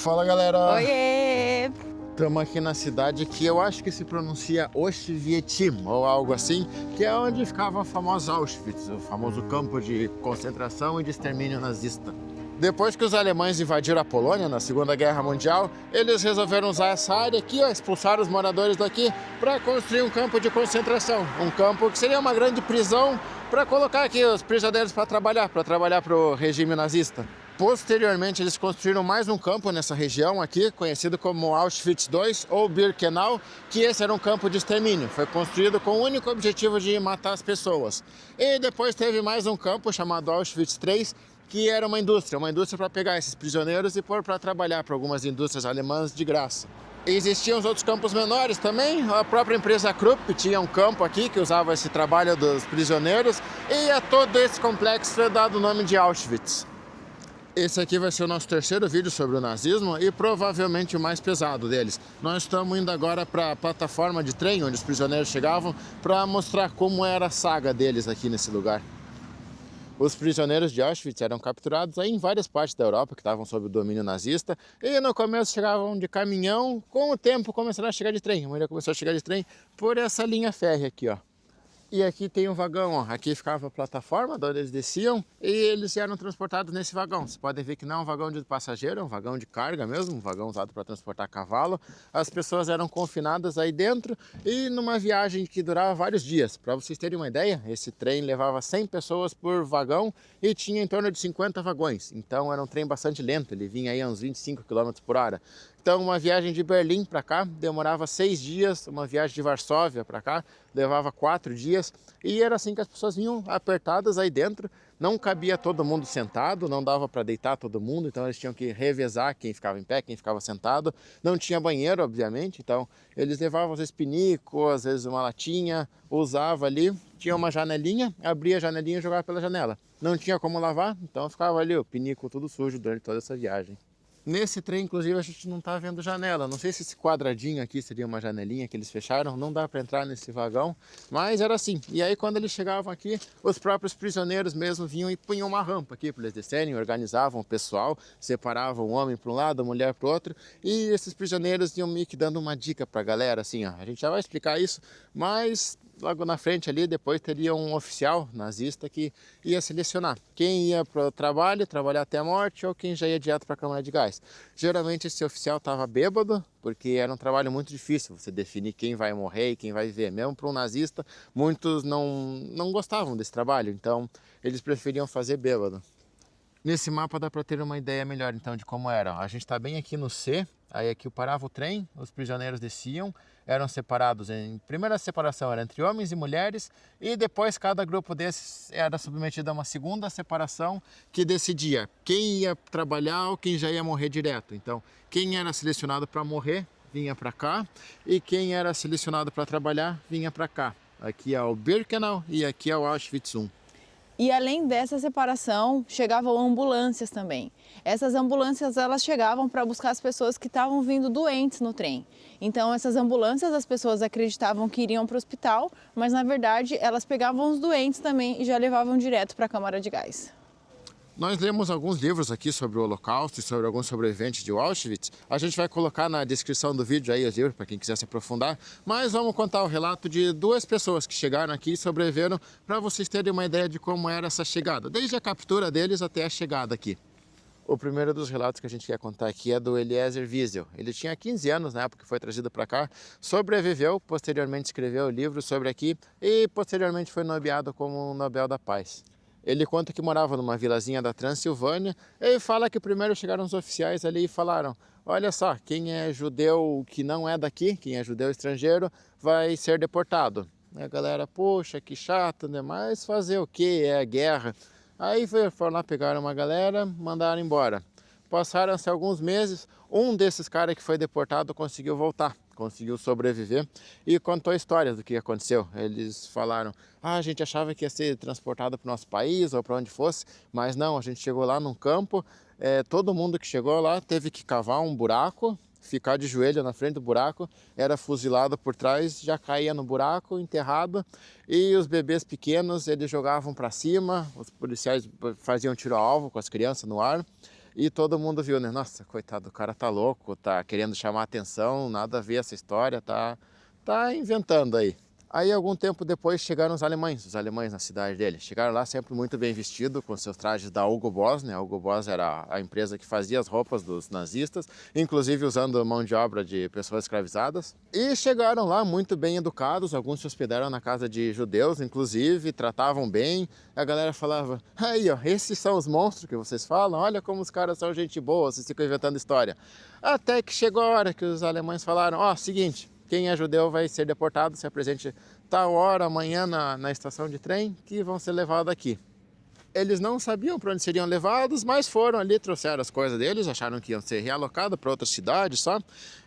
Fala, galera! Oiê! Estamos aqui na cidade que eu acho que se pronuncia Oswiecim ou algo assim, que é onde ficava o famoso Auschwitz, o famoso campo de concentração e de extermínio nazista. Depois que os alemães invadiram a Polônia na Segunda Guerra Mundial, eles resolveram usar essa área aqui, expulsar os moradores daqui, para construir um campo de concentração. Um campo que seria uma grande prisão para colocar aqui os prisioneiros para trabalhar para o regime nazista. Posteriormente, eles construíram mais um campo nessa região aqui, conhecido como Auschwitz II ou Birkenau, que esse era um campo de extermínio. Foi construído com o único objetivo de matar as pessoas. E depois teve mais um campo chamado Auschwitz III, que era uma indústria para pegar esses prisioneiros e pôr para trabalhar para algumas indústrias alemãs de graça. Existiam os outros campos menores também. A própria empresa Krupp tinha um campo aqui que usava esse trabalho dos prisioneiros, e a todo esse complexo foi dado o nome de Auschwitz. Esse aqui vai ser o nosso terceiro vídeo sobre o nazismo e provavelmente o mais pesado deles. Nós estamos indo agora para a plataforma de trem onde os prisioneiros chegavam para mostrar como era a saga deles aqui nesse lugar. Os prisioneiros de Auschwitz eram capturados aí em várias partes da Europa que estavam sob o domínio nazista, e no começo chegavam de caminhão. Com o tempo começaram a chegar de trem. A maioria começou a chegar de trem por essa linha férrea aqui, ó. E aqui tem um vagão, ó. Aqui ficava a plataforma de onde eles desciam e eles eram transportados nesse vagão. Vocês podem ver que não é um vagão de passageiro, é um vagão de carga mesmo, um vagão usado para transportar cavalo. As pessoas eram confinadas aí dentro e numa viagem que durava vários dias. Para vocês terem uma ideia, esse trem levava 100 pessoas por vagão e tinha em torno de 50 vagões. Então era um trem bastante lento, ele vinha aí a uns 25 km por hora. Então uma viagem de Berlim para cá demorava 6 dias, uma viagem de Varsóvia para cá levava 4 dias, e era assim que as pessoas vinham apertadas aí dentro. Não cabia todo mundo sentado, não dava para deitar todo mundo, então eles tinham que revezar quem ficava em pé, quem ficava sentado. Não tinha banheiro, obviamente, então eles levavam às vezes pinico, às vezes uma latinha, usava ali, tinha uma janelinha, abria a janelinha e jogava pela janela. Não tinha como lavar, então ficava ali o pinico tudo sujo durante toda essa viagem. Nesse trem, inclusive, a gente não está vendo janela. Não sei se esse quadradinho aqui seria uma janelinha que eles fecharam. Não dá para entrar nesse vagão, mas era assim. E aí, quando eles chegavam aqui, os próprios prisioneiros mesmo vinham e punham uma rampa aqui para eles descerem, organizavam o pessoal, separavam o homem para um lado, a mulher para o outro. E esses prisioneiros iam meio que dando uma dica para a galera, assim, ó. A gente já vai explicar isso, mas logo na frente ali, depois teria um oficial nazista que ia selecionar quem ia para o trabalho, trabalhar até a morte, ou quem já ia direto para a câmara de gás. Geralmente esse oficial estava bêbado, porque era um trabalho muito difícil você definir quem vai morrer e quem vai viver. Mesmo para um nazista, muitos não gostavam desse trabalho, então eles preferiam fazer bêbado. Nesse mapa dá para ter uma ideia melhor então de como era. A gente está bem aqui no C, aí aqui parava o trem, os prisioneiros desciam, eram separados primeira separação era entre homens e mulheres, e depois cada grupo desses era submetido a uma segunda separação que decidia quem ia trabalhar ou quem já ia morrer direto. Então, quem era selecionado para morrer vinha para cá, e quem era selecionado para trabalhar vinha para cá. Aqui é o Birkenau e aqui é o Auschwitz I. E além dessa separação, chegavam ambulâncias também. Essas ambulâncias, elas chegavam para buscar as pessoas que estavam vindo doentes no trem. Então essas ambulâncias, as pessoas acreditavam que iriam para o hospital, mas na verdade elas pegavam os doentes também e já levavam direto para a câmara de gás. Nós lemos alguns livros aqui sobre o Holocausto e sobre alguns sobreviventes de Auschwitz. A gente vai colocar na descrição do vídeo aí os livros para quem quiser se aprofundar. Mas vamos contar o relato de 2 pessoas que chegaram aqui e sobreviveram, para vocês terem uma ideia de como era essa chegada, desde a captura deles até a chegada aqui. O primeiro dos relatos que a gente quer contar aqui é do Eliezer Wiesel. Ele tinha 15 anos na época que foi trazido para cá, sobreviveu, posteriormente escreveu o livro sobre aqui e posteriormente foi nomeado como Nobel da Paz. Ele conta que morava numa vilazinha da Transilvânia e fala que primeiro chegaram os oficiais ali e falaram: olha só, quem é judeu que não é daqui, quem é judeu estrangeiro, vai ser deportado. A galera, poxa, que chato, né? Mas fazer o quê? É a guerra. Aí foram lá, pegaram uma galera, mandaram embora. Passaram-se alguns meses, um desses caras que foi deportado conseguiu voltar, conseguiu sobreviver e contou histórias do que aconteceu. Eles falaram: a gente achava que ia ser transportado para o nosso país ou para onde fosse, mas não, a gente chegou lá num campo, todo mundo que chegou lá teve que cavar um buraco, ficar de joelho na frente do buraco, era fuzilado por trás, já caía no buraco, enterrado, e os bebês pequenos eles jogavam para cima, os policiais faziam tiro ao alvo com as crianças no ar. e todo mundo viu, né? Nossa, coitado, o cara tá louco, tá querendo chamar atenção, nada a ver essa história, tá inventando aí. Aí, algum tempo depois, chegaram os alemães na cidade dele. Chegaram lá sempre muito bem vestidos, com seus trajes da Hugo Boss, né? A Hugo Boss era a empresa que fazia as roupas dos nazistas, inclusive usando mão de obra de pessoas escravizadas. E chegaram lá muito bem educados, alguns se hospedaram na casa de judeus, inclusive, tratavam bem. A galera falava, aí ó, esses são os monstros que vocês falam, olha como os caras são gente boa, vocês ficam inventando história. Até que chegou a hora que os alemães falaram, ó, seguinte, quem é judeu vai ser deportado, se apresente tal hora, amanhã na estação de trem, que vão ser levados aqui. Eles não sabiam para onde seriam levados, mas foram ali, trouxeram as coisas deles, acharam que iam ser realocados para outra cidade só.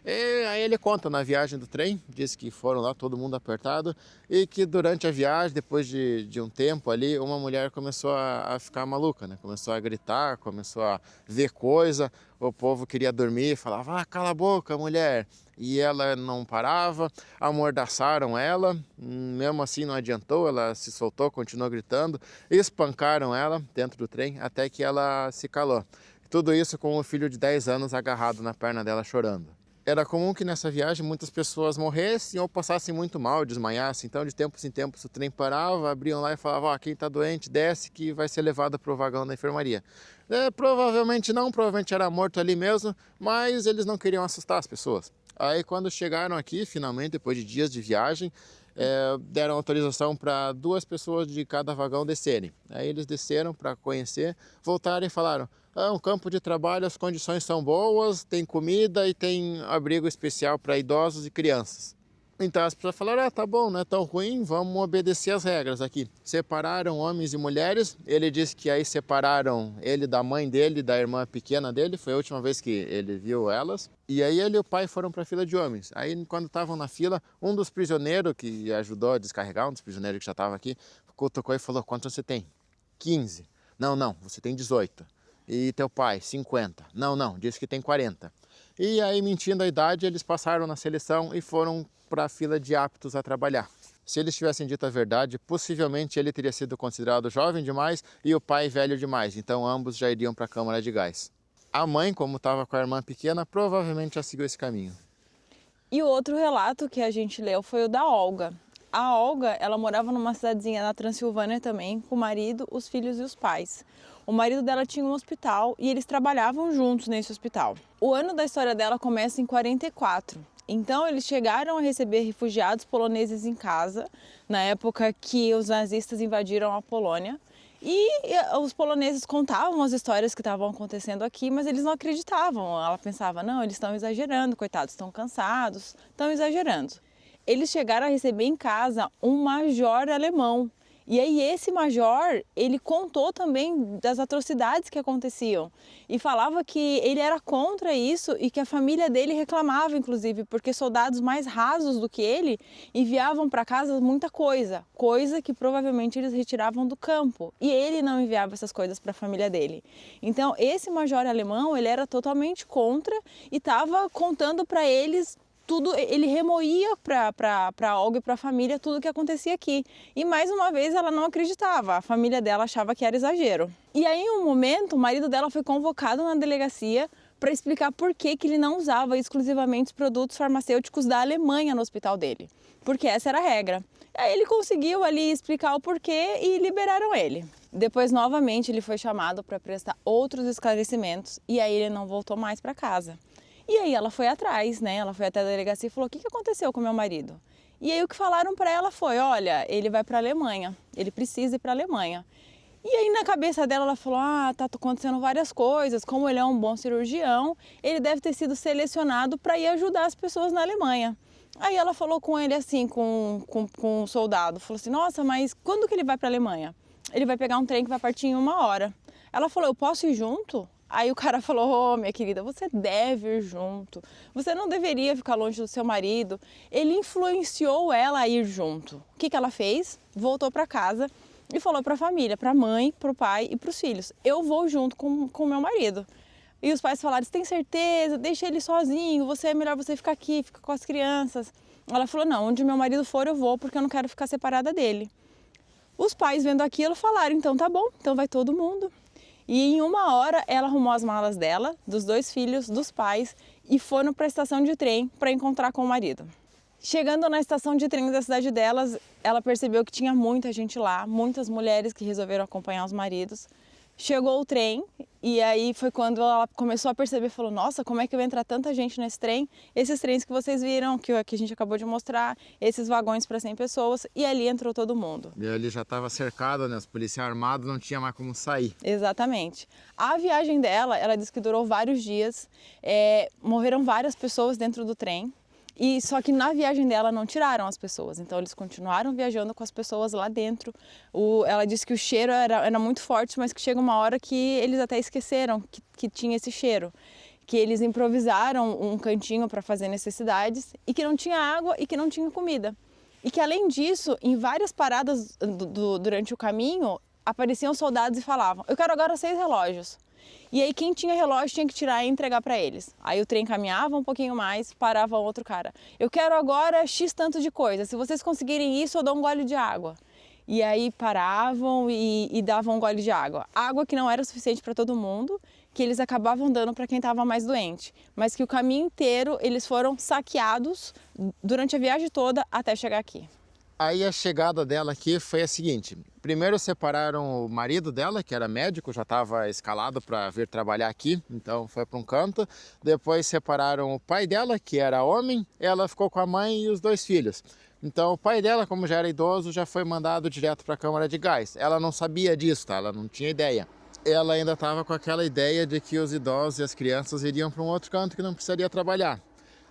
E aí ele conta na viagem do trem, diz que foram lá todo mundo apertado e que durante a viagem, depois de um tempo ali, uma mulher começou a ficar maluca, né? Começou a gritar, começou a ver coisa, o povo queria dormir, falava, ah, cala a boca, mulher. E ela não parava, amordaçaram ela, mesmo assim não adiantou, ela se soltou, continuou gritando, espancaram ela dentro do trem até que ela se calou. Tudo isso com o filho de 10 anos agarrado na perna dela chorando. Era comum que nessa viagem muitas pessoas morressem ou passassem muito mal, desmaiassem, então de tempos em tempos o trem parava, abriam lá e falavam, ó, quem está doente desce que vai ser levado para o vagão da enfermaria. Provavelmente não, provavelmente era morto ali mesmo, mas eles não queriam assustar as pessoas. Aí quando chegaram aqui, finalmente, depois de dias de viagem, deram autorização para 2 pessoas de cada vagão descerem. Aí eles desceram para conhecer, voltaram e falaram, um campo de trabalho, as condições são boas, tem comida e tem abrigo especial para idosos e crianças. Então as pessoas falaram, tá bom, não é tão ruim, vamos obedecer as regras aqui. Separaram homens e mulheres, ele disse que aí separaram ele da mãe dele, da irmã pequena dele, foi a última vez que ele viu elas. E aí ele e o pai foram para a fila de homens. Aí quando estavam na fila, um dos prisioneiros que ajudou a descarregar, um dos prisioneiros que já estava aqui, tocou e falou, quanto você tem? 15. Não, você tem 18. E teu pai? 50. Não, disse que tem 40. E aí, mentindo a idade, eles passaram na seleção e foram para a fila de aptos a trabalhar. Se eles tivessem dito a verdade, possivelmente ele teria sido considerado jovem demais e o pai velho demais, então ambos já iriam para a câmara de gás. A mãe, como estava com a irmã pequena, provavelmente já seguiu esse caminho. E o outro relato que a gente leu foi o da Olga. A Olga, ela morava numa cidadezinha na Transilvânia também, com o marido, os filhos e os pais. O marido dela tinha um hospital e eles trabalhavam juntos nesse hospital. O ano da história dela começa em 44. Então eles chegaram a receber refugiados poloneses em casa, na época que os nazistas invadiram a Polônia. E os poloneses contavam as histórias que estavam acontecendo aqui, mas eles não acreditavam. Ela pensava, não, eles estão exagerando, coitados, estão cansados, estão exagerando. Eles chegaram a receber em casa um major alemão. E aí esse major, ele contou também das atrocidades que aconteciam e falava que ele era contra isso e que a família dele reclamava, inclusive, porque soldados mais rasos do que ele enviavam para casa muita coisa que provavelmente eles retiravam do campo. E ele não enviava essas coisas para a família dele. Então esse major alemão, ele era totalmente contra e estava contando para eles tudo, ele remoía para Olga e para a família tudo o que acontecia aqui. E mais uma vez ela não acreditava, a família dela achava que era exagero. E aí em um momento o marido dela foi convocado na delegacia para explicar por que ele não usava exclusivamente os produtos farmacêuticos da Alemanha no hospital dele, porque essa era a regra. Aí ele conseguiu ali explicar o porquê e liberaram ele. Depois novamente ele foi chamado para prestar outros esclarecimentos e aí ele não voltou mais para casa. E aí ela foi atrás, né? Ela foi até a delegacia e falou, o que aconteceu com meu marido? E aí o que falaram para ela foi, olha, ele vai para a Alemanha, ele precisa ir para a Alemanha. E aí na cabeça dela ela falou, tá acontecendo várias coisas, como ele é um bom cirurgião, ele deve ter sido selecionado para ir ajudar as pessoas na Alemanha. Aí ela falou com ele assim, com um soldado, falou assim, nossa, mas quando que ele vai para a Alemanha? Ele vai pegar um trem que vai partir em 1 hora. Ela falou, eu posso ir junto? Aí o cara falou, minha querida, você deve ir junto, você não deveria ficar longe do seu marido. Ele influenciou ela a ir junto. O que ela fez? Voltou para casa e falou para a família, para a mãe, para o pai e para os filhos, eu vou junto com o meu marido. E os pais falaram, você tem certeza? Deixa ele sozinho, é melhor você ficar aqui, fica com as crianças. Ela falou, não, onde meu marido for eu vou, porque eu não quero ficar separada dele. Os pais vendo aquilo falaram, então tá bom, então vai todo mundo. E em 1 hora ela arrumou as malas dela, dos 2 filhos, dos pais e foi para a estação de trem para encontrar com o marido. Chegando na estação de trem da cidade delas, ela percebeu que tinha muita gente lá, muitas mulheres que resolveram acompanhar os maridos. Chegou o trem e aí foi quando ela começou a perceber, falou, nossa, como é que vai entrar tanta gente nesse trem? Esses trens que vocês viram, que a gente acabou de mostrar, esses vagões para 100 pessoas, e ali entrou todo mundo. E ele já estava cercado, né? Os policiais armados não tinha mais como sair. Exatamente. A viagem dela, ela disse que durou vários dias, morreram várias pessoas dentro do trem. E só que na viagem dela não tiraram as pessoas, então eles continuaram viajando com as pessoas lá dentro. Ela disse que o cheiro era muito forte, mas que chega uma hora que eles até esqueceram que tinha esse cheiro. Que eles improvisaram um cantinho para fazer necessidades e que não tinha água e que não tinha comida. E que além disso, em várias paradas durante o caminho, apareciam soldados e falavam, eu quero agora 6 relógios. E aí quem tinha relógio tinha que tirar e entregar para eles. Aí o trem caminhava um pouquinho mais, parava outro cara. Eu quero agora X tanto de coisa, se vocês conseguirem isso eu dou um gole de água. E aí paravam e davam um gole de água. Água que não era suficiente para todo mundo, que eles acabavam dando para quem estava mais doente. Mas que o caminho inteiro eles foram saqueados durante a viagem toda até chegar aqui. Aí a chegada dela aqui foi a seguinte, primeiro separaram o marido dela, que era médico, já estava escalado para vir trabalhar aqui, então foi para um canto. Depois separaram o pai dela, que era homem, ela ficou com a mãe e os 2 filhos. Então o pai dela, como já era idoso, já foi mandado direto para a câmara de gás. Ela não sabia disso, tá? Ela não tinha ideia. Ela ainda estava com aquela ideia de que os idosos e as crianças iriam para um outro canto que não precisaria trabalhar.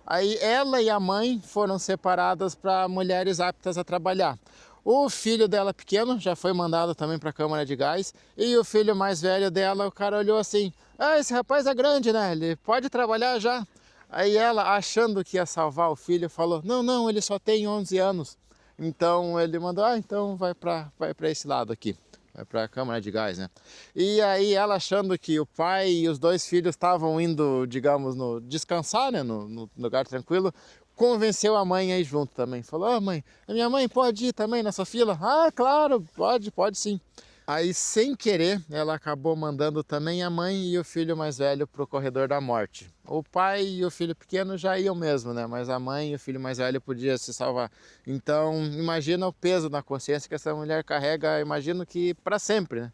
Aí ela e a mãe foram separadas para mulheres aptas a trabalhar. O filho dela pequeno já foi mandado também para a câmara de gás. E o filho mais velho dela, o cara olhou assim, esse rapaz é grande, né? Ele pode trabalhar já. Aí ela, achando que ia salvar o filho, falou, não, ele só tem 11 anos. Então ele mandou, então vai para esse lado aqui. Vai para a câmara de gás, né? E aí ela achando que o pai e os 2 filhos estavam indo, digamos, descansar, né? No lugar tranquilo, convenceu a mãe a ir junto também. Falou, mãe, a minha mãe pode ir também nessa fila? Ah, claro, pode sim. Aí, sem querer, ela acabou mandando também a mãe e o filho mais velho para o corredor da morte. O pai e o filho pequeno já iam mesmo, né? Mas a mãe e o filho mais velho podiam se salvar. Então, imagina o peso na consciência que essa mulher carrega, imagino que para sempre, né?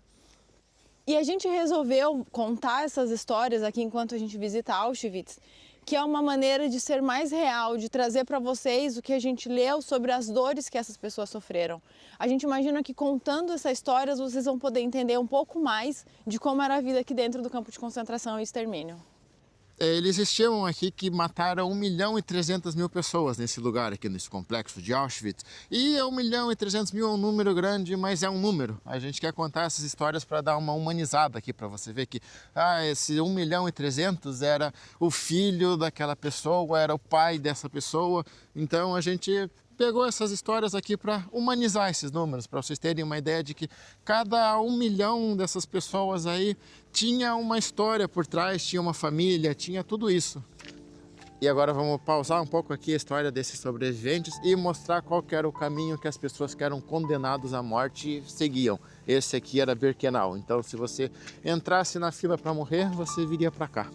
E a gente resolveu contar essas histórias aqui enquanto a gente visita Auschwitz, que é uma maneira de ser mais real, de trazer para vocês o que a gente leu sobre as dores que essas pessoas sofreram. A gente imagina que contando essas histórias vocês vão poder entender um pouco mais de como era a vida aqui dentro do campo de concentração e extermínio. Eles estimam aqui que mataram 1.300.000 pessoas nesse lugar aqui, nesse complexo de Auschwitz. E 1.300.000 é um número grande, mas é um número. A gente quer contar essas histórias para dar uma humanizada aqui, para você ver que esse 1.300.000 era o filho daquela pessoa, era o pai dessa pessoa. Então a gente pegou essas histórias aqui para humanizar esses números, para vocês terem uma ideia de que cada 1 milhão dessas pessoas aí tinha uma história por trás, tinha uma família, tinha tudo isso. E agora vamos pausar um pouco aqui a história desses sobreviventes e mostrar qual que era o caminho que as pessoas que eram condenados à morte seguiam. Esse aqui era Birkenau, então se você entrasse na fila para morrer, você viria para cá.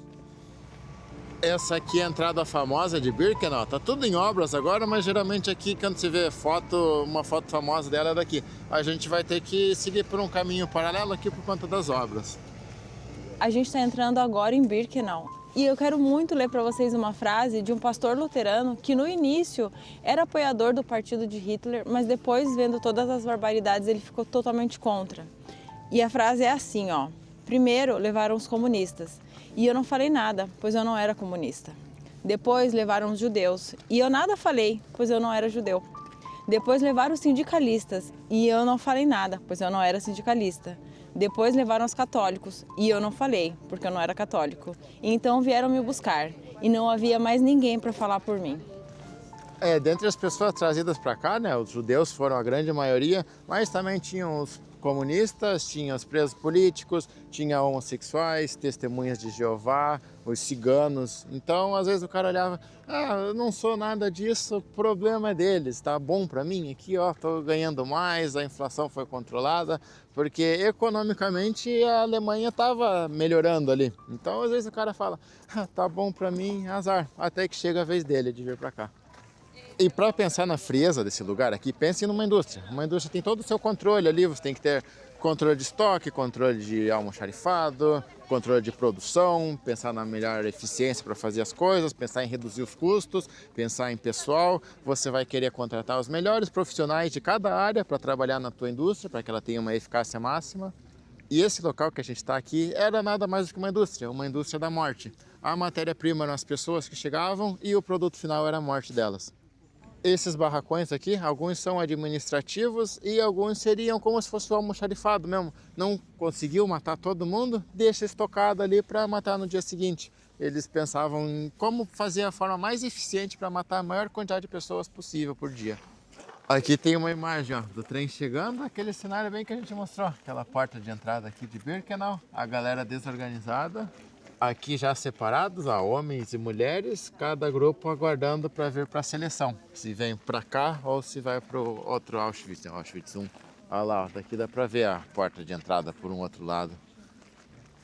Essa aqui é a entrada famosa de Birkenau, tá tudo em obras agora, mas geralmente aqui quando você vê uma foto famosa dela é daqui. A gente vai ter que seguir por um caminho paralelo aqui por conta das obras. A gente está entrando agora em Birkenau e eu quero muito ler para vocês uma frase de um pastor luterano que no início era apoiador do partido de Hitler, mas depois, vendo todas as barbaridades, ele ficou totalmente contra. E a frase é assim, ó: primeiro levaram os comunistas e eu não falei nada, pois eu não era comunista. Depois levaram os judeus e eu nada falei, pois eu não era judeu. Depois levaram os sindicalistas e eu não falei nada, pois eu não era sindicalista. Depois levaram os católicos e eu não falei, porque eu não era católico. E então vieram me buscar e não havia mais ninguém para falar por mim. Dentre as pessoas trazidas para cá, né, os judeus foram a grande maioria, mas também tinham os comunistas, tinha os presos políticos, tinha homossexuais, testemunhas de Jeová, os ciganos. Então, às vezes o cara olhava, eu não sou nada disso, o problema é deles, tá bom para mim? Aqui, ó, tô ganhando mais, a inflação foi controlada, porque economicamente a Alemanha estava melhorando ali. Então, às vezes o cara fala, tá bom para mim, azar, até que chega a vez dele de vir para cá. E para pensar na frieza desse lugar aqui, pense numa indústria. Uma indústria tem todo o seu controle ali, você tem que ter controle de estoque, controle de almoxarifado, controle de produção, pensar na melhor eficiência para fazer as coisas, pensar em reduzir os custos, pensar em pessoal. Você vai querer contratar os melhores profissionais de cada área para trabalhar na tua indústria, para que ela tenha uma eficácia máxima. E esse local que a gente está aqui era nada mais do que uma indústria da morte. A matéria-prima eram as pessoas que chegavam e o produto final era a morte delas. Esses barracões aqui, alguns são administrativos e alguns seriam como se fosse o almoxarifado mesmo. Não conseguiu matar todo mundo, deixa estocado ali para matar no dia seguinte. Eles pensavam em como fazer a forma mais eficiente para matar a maior quantidade de pessoas possível por dia. Aqui tem uma imagem, ó, do trem chegando, aquele cenário bem que a gente mostrou. Aquela porta de entrada aqui de Birkenau, a galera desorganizada. Aqui já separados, ó, homens e mulheres, cada grupo aguardando para vir para a seleção. Se vem para cá ou se vai para o outro Auschwitz, Auschwitz 1. Olha lá, ó, daqui dá para ver a porta de entrada por um outro lado.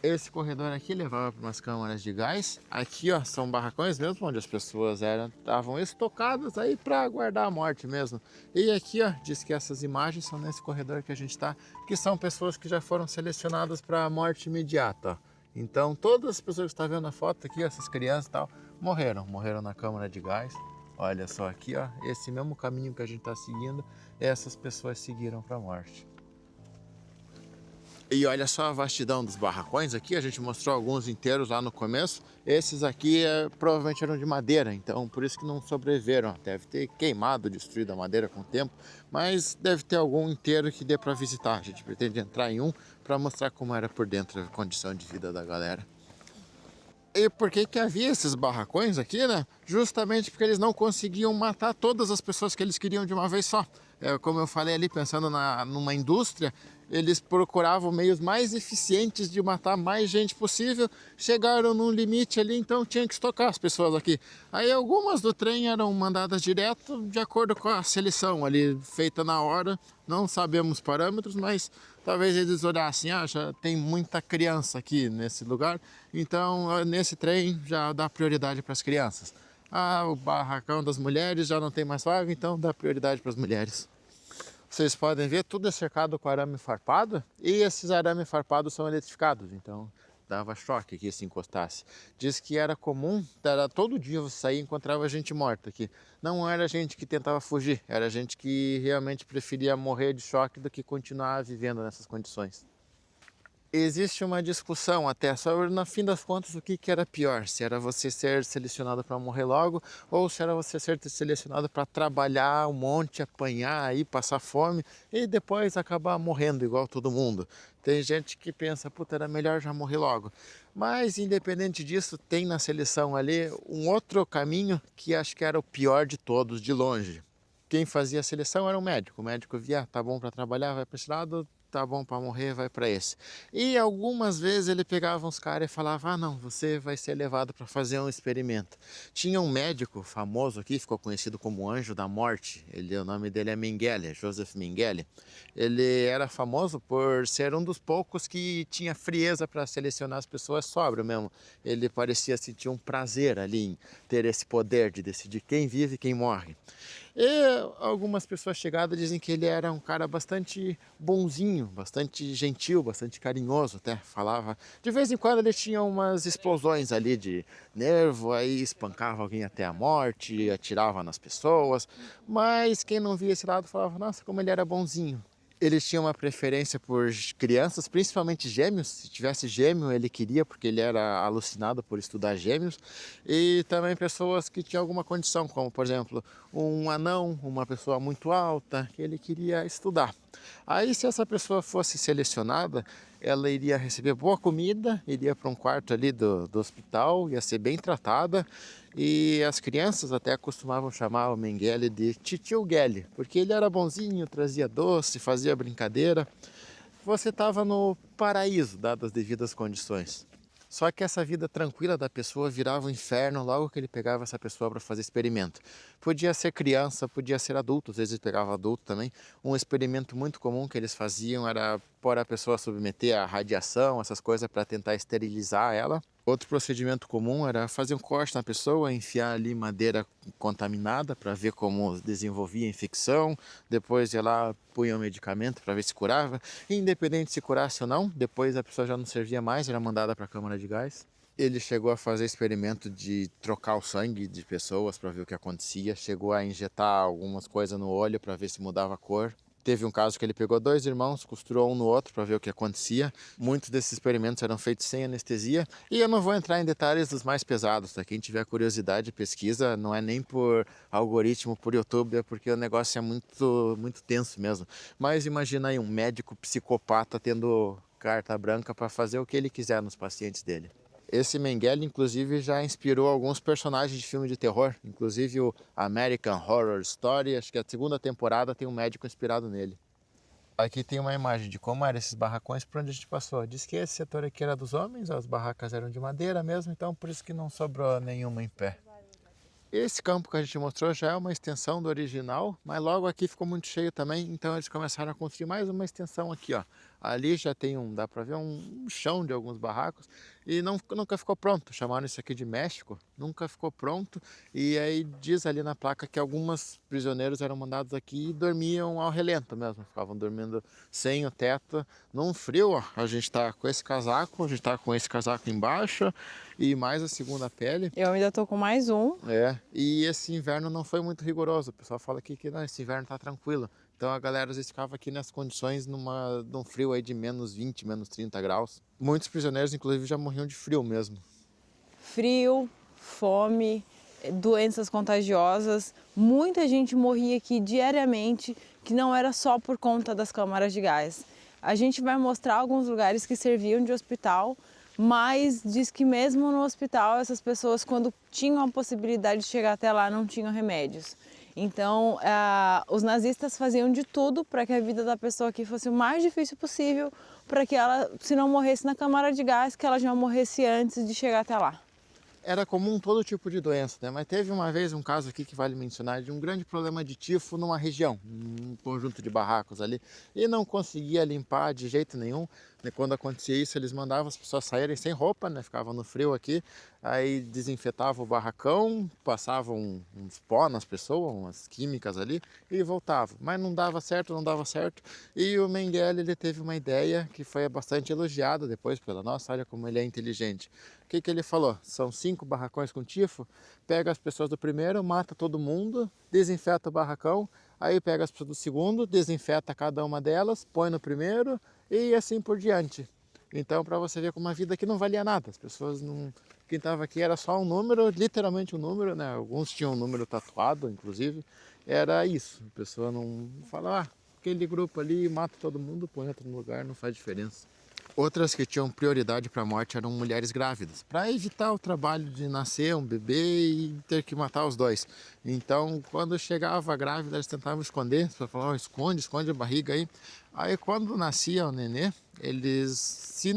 Esse corredor aqui levava para umas câmaras de gás. Aqui, ó, são barracões mesmo, onde as pessoas estavam estocadas aí para aguardar a morte mesmo. E aqui, ó, diz que essas imagens são nesse corredor que a gente está, que são pessoas que já foram selecionadas para a morte imediata, ó. Então, todas as pessoas que estão vendo a foto aqui, essas crianças e tal, morreram na câmara de gás. Olha só aqui, ó, esse mesmo caminho que a gente está seguindo, essas pessoas seguiram para a morte. E olha só a vastidão dos barracões aqui, a gente mostrou alguns inteiros lá no começo. Esses aqui provavelmente eram de madeira, então por isso que não sobreviveram. Deve ter queimado, destruído a madeira com o tempo, mas deve ter algum inteiro que dê para visitar. A gente pretende entrar em um para mostrar como era por dentro a condição de vida da galera. E por que havia esses barracões aqui, né? Justamente porque eles não conseguiam matar todas as pessoas que eles queriam de uma vez só. Como eu falei ali, pensando numa indústria, eles procuravam meios mais eficientes de matar mais gente possível. Chegaram num limite ali, então tinha que estocar as pessoas aqui. Aí algumas do trem eram mandadas direto de acordo com a seleção ali, feita na hora. Não sabemos parâmetros, mas talvez eles olhassem, já tem muita criança aqui nesse lugar, então nesse trem já dá prioridade para as crianças. O barracão das mulheres já não tem mais vaga, então dá prioridade para as mulheres. Vocês podem ver, tudo é cercado com arame farpado e esses arame farpados são eletrificados, então dava choque aqui se encostasse. Diz que era comum, todo dia você saía e encontrava gente morta aqui. Não era gente que tentava fugir, era gente que realmente preferia morrer de choque do que continuar vivendo nessas condições. Existe uma discussão até sobre, no fim das contas, o que era pior. Se era você ser selecionado para morrer logo ou se era você ser selecionado para trabalhar um monte, apanhar, e passar fome e depois acabar morrendo igual todo mundo. Tem gente que pensa, puta, era melhor já morrer logo. Mas, independente disso, tem na seleção ali um outro caminho que acho que era o pior de todos, de longe. Quem fazia a seleção era o médico. O médico via, tá bom para trabalhar, vai para esse lado, tá bom para morrer, vai para esse. E algumas vezes ele pegava uns caras e falava, não, você vai ser levado para fazer um experimento. Tinha um médico famoso aqui, ficou conhecido como Anjo da Morte. O nome dele é Mengele, Joseph Mengele. Ele era famoso por ser um dos poucos que tinha frieza para selecionar as pessoas sóbrio mesmo. Ele parecia sentir um prazer ali em ter esse poder de decidir quem vive e quem morre. E algumas pessoas chegadas dizem que ele era um cara bastante bonzinho, bastante gentil, bastante carinhoso até, falava. De vez em quando ele tinha umas explosões ali de nervo, aí espancava alguém até a morte, atirava nas pessoas, mas quem não via esse lado falava, nossa, como ele era bonzinho. Ele tinha uma preferência por crianças, principalmente gêmeos. Se tivesse gêmeo, ele queria, porque ele era alucinado por estudar gêmeos. E também pessoas que tinham alguma condição, como, por exemplo, um anão, uma pessoa muito alta, que ele queria estudar. Aí, se essa pessoa fosse selecionada, ela iria receber boa comida, iria para um quarto ali do hospital, ia ser bem tratada. E as crianças até costumavam chamar o Mengele de Titio Gele, porque ele era bonzinho, trazia doce, fazia brincadeira. você estava no paraíso, dadas as devidas condições. Só que essa vida tranquila da pessoa virava um inferno logo que ele pegava essa pessoa para fazer experimento. Podia ser criança, podia ser adulto, às vezes pegava adulto também. Um experimento muito comum que eles faziam era pôr a pessoa a submeter a radiação, essas coisas para tentar esterilizar ela. Outro procedimento comum era fazer um corte na pessoa, enfiar ali madeira contaminada para ver como desenvolvia a infecção. Depois ia lá, punha um medicamento para ver se curava. E independente se curasse ou não, depois a pessoa já não servia mais, era mandada para a câmara de gás. Ele chegou a fazer experimento de trocar o sangue de pessoas para ver o que acontecia. Chegou a injetar algumas coisas no olho para ver se mudava a cor. Teve um caso que ele pegou 2 irmãos, costurou um no outro para ver o que acontecia. Muitos desses experimentos eram feitos sem anestesia. E eu não vou entrar em detalhes dos mais pesados, tá? Quem tiver curiosidade, pesquisa, não é nem por algoritmo, por YouTube, é porque o negócio é muito tenso mesmo. Mas imagina aí um médico psicopata tendo carta branca para fazer o que ele quiser nos pacientes dele. Esse Mengele, inclusive, já inspirou alguns personagens de filme de terror, inclusive o American Horror Story, acho que a segunda temporada tem um médico inspirado nele. Aqui tem uma imagem de como eram esses barracões por onde a gente passou. Diz que esse setor aqui era dos homens, as barracas eram de madeira mesmo, então por isso que não sobrou nenhuma em pé. Esse campo que a gente mostrou já é uma extensão do original, mas logo aqui ficou muito cheio também, então eles começaram a construir mais uma extensão aqui, ó. Ali já tem dá para ver um chão de alguns barracos e nunca ficou pronto. Chamaram isso aqui de México, nunca ficou pronto. E aí diz ali na placa que alguns prisioneiros eram mandados aqui e dormiam ao relento mesmo, ficavam dormindo sem o teto, num frio, ó. A gente tá com esse casaco, a gente tá com esse casaco embaixo e mais a segunda pele. Eu ainda tô com mais um. E esse inverno não foi muito rigoroso. O pessoal fala aqui que não, esse inverno tá tranquilo. Então a galera às vezes ficava aqui nas condições num frio aí de menos 20, menos 30 graus. Muitos prisioneiros, inclusive, já morriam de frio mesmo. Frio, fome, doenças contagiosas. Muita gente morria aqui diariamente, que não era só por conta das câmaras de gás. A gente vai mostrar alguns lugares que serviam de hospital, mas diz que mesmo no hospital essas pessoas, quando tinham a possibilidade de chegar até lá, não tinham remédios. Então, os nazistas faziam de tudo para que a vida da pessoa aqui fosse o mais difícil possível, para que ela, se não morresse na câmara de gás, que ela já morresse antes de chegar até lá. Era comum todo tipo de doença, né? Mas teve uma vez um caso aqui que vale mencionar de um grande problema de tifo numa região, um conjunto de barracos ali, e não conseguia limpar de jeito nenhum. Quando acontecia isso, eles mandavam as pessoas saírem sem roupa, né? Ficavam no frio aqui, aí desinfetavam o barracão, passavam uns pó nas pessoas, umas químicas ali, e voltavam. Mas não dava certo, não dava certo. E o Mengele, ele teve uma ideia que foi bastante elogiada depois pela nossa, olha como ele é inteligente. O que ele falou? São 5 barracões com tifo, pega as pessoas do primeiro, mata todo mundo, desinfeta o barracão, aí pega as pessoas do segundo, desinfeta cada uma delas, põe no primeiro e assim por diante. Então, para você ver como a vida aqui não valia nada, as pessoas não... Quem estava aqui era só um número, literalmente um número, né? Alguns tinham um número tatuado, inclusive, era isso. A pessoa não fala, aquele grupo ali mata todo mundo, põe outro no lugar, não faz diferença. Outras que tinham prioridade para a morte eram mulheres grávidas, para evitar o trabalho de nascer um bebê e ter que matar os dois. Então, quando chegava a grávida, eles tentavam esconder, para falar, esconde a barriga aí. Aí, quando nascia o nenê, se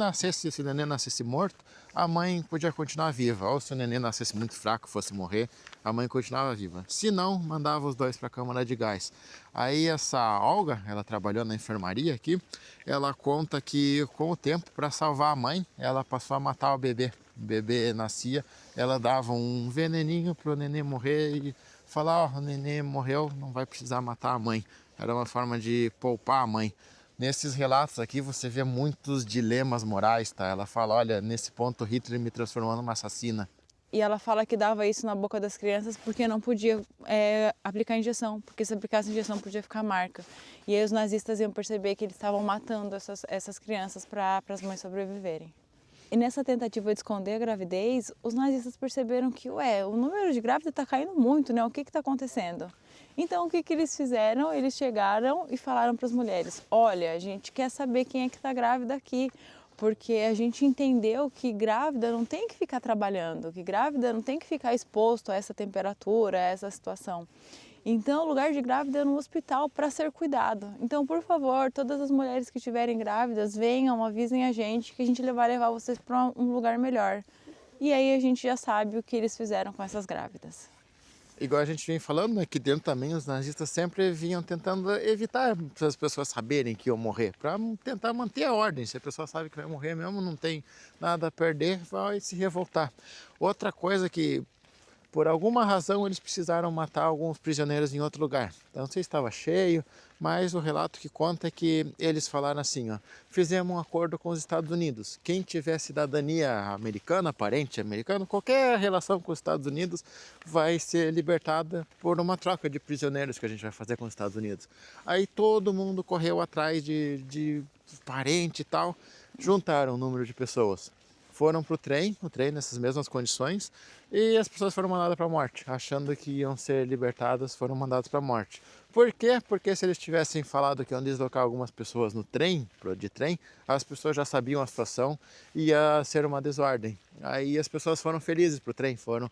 o nenê nascesse morto, a mãe podia continuar viva. Ou se o nenê nascesse muito fraco, fosse morrer, a mãe continuava viva. Se não, mandava os dois para a câmara de gás. Aí essa Olga, ela trabalhou na enfermaria aqui, ela conta que com o tempo, para salvar a mãe, ela passou a matar o bebê. O bebê nascia, ela dava um veneninho para o nenê morrer e falar, o nenê morreu, não vai precisar matar a mãe. Era uma forma de poupar a mãe. Nesses relatos aqui você vê muitos dilemas morais, tá? Ela fala, olha, nesse ponto Hitler me transformou numa assassina. E ela fala que dava isso na boca das crianças porque não podia aplicar injeção, porque se aplicasse injeção podia ficar marca. E aí os nazistas iam perceber que eles estavam matando essas crianças para as mães sobreviverem. E nessa tentativa de esconder a gravidez, os nazistas perceberam que, o número de grávidas está caindo muito, né? O que está acontecendo? Então, o que eles fizeram? Eles chegaram e falaram para as mulheres, olha, a gente quer saber quem é que está grávida aqui, porque a gente entendeu que grávida não tem que ficar trabalhando, que grávida não tem que ficar exposto a essa temperatura, a essa situação. Então, o lugar de grávida é no hospital para ser cuidado. Então, por favor, todas as mulheres que estiverem grávidas, venham, avisem a gente que a gente vai levar vocês para um lugar melhor. E aí a gente já sabe o que eles fizeram com essas grávidas. Igual a gente vem falando, né, que dentro também os nazistas sempre vinham tentando evitar as pessoas saberem que iam morrer, para tentar manter a ordem. Se a pessoa sabe que vai morrer mesmo, não tem nada a perder, vai se revoltar. Outra coisa que, por alguma razão, eles precisaram matar alguns prisioneiros em outro lugar. Então, não sei se estava cheio, mas o relato que conta é que eles falaram assim, ó, fizemos um acordo com os Estados Unidos. Quem tiver cidadania americana, parente americano, qualquer relação com os Estados Unidos, vai ser libertada por uma troca de prisioneiros que a gente vai fazer com os Estados Unidos. Aí todo mundo correu atrás de parente e tal, juntaram o número de pessoas. Foram para o trem nessas mesmas condições, e as pessoas foram mandadas para a morte, achando que iam ser libertadas, foram mandadas para a morte. Por quê? Porque se eles tivessem falado que iam deslocar algumas pessoas no trem, de trem, as pessoas já sabiam a situação, ia ser uma desordem. Aí as pessoas foram felizes pro trem, foram,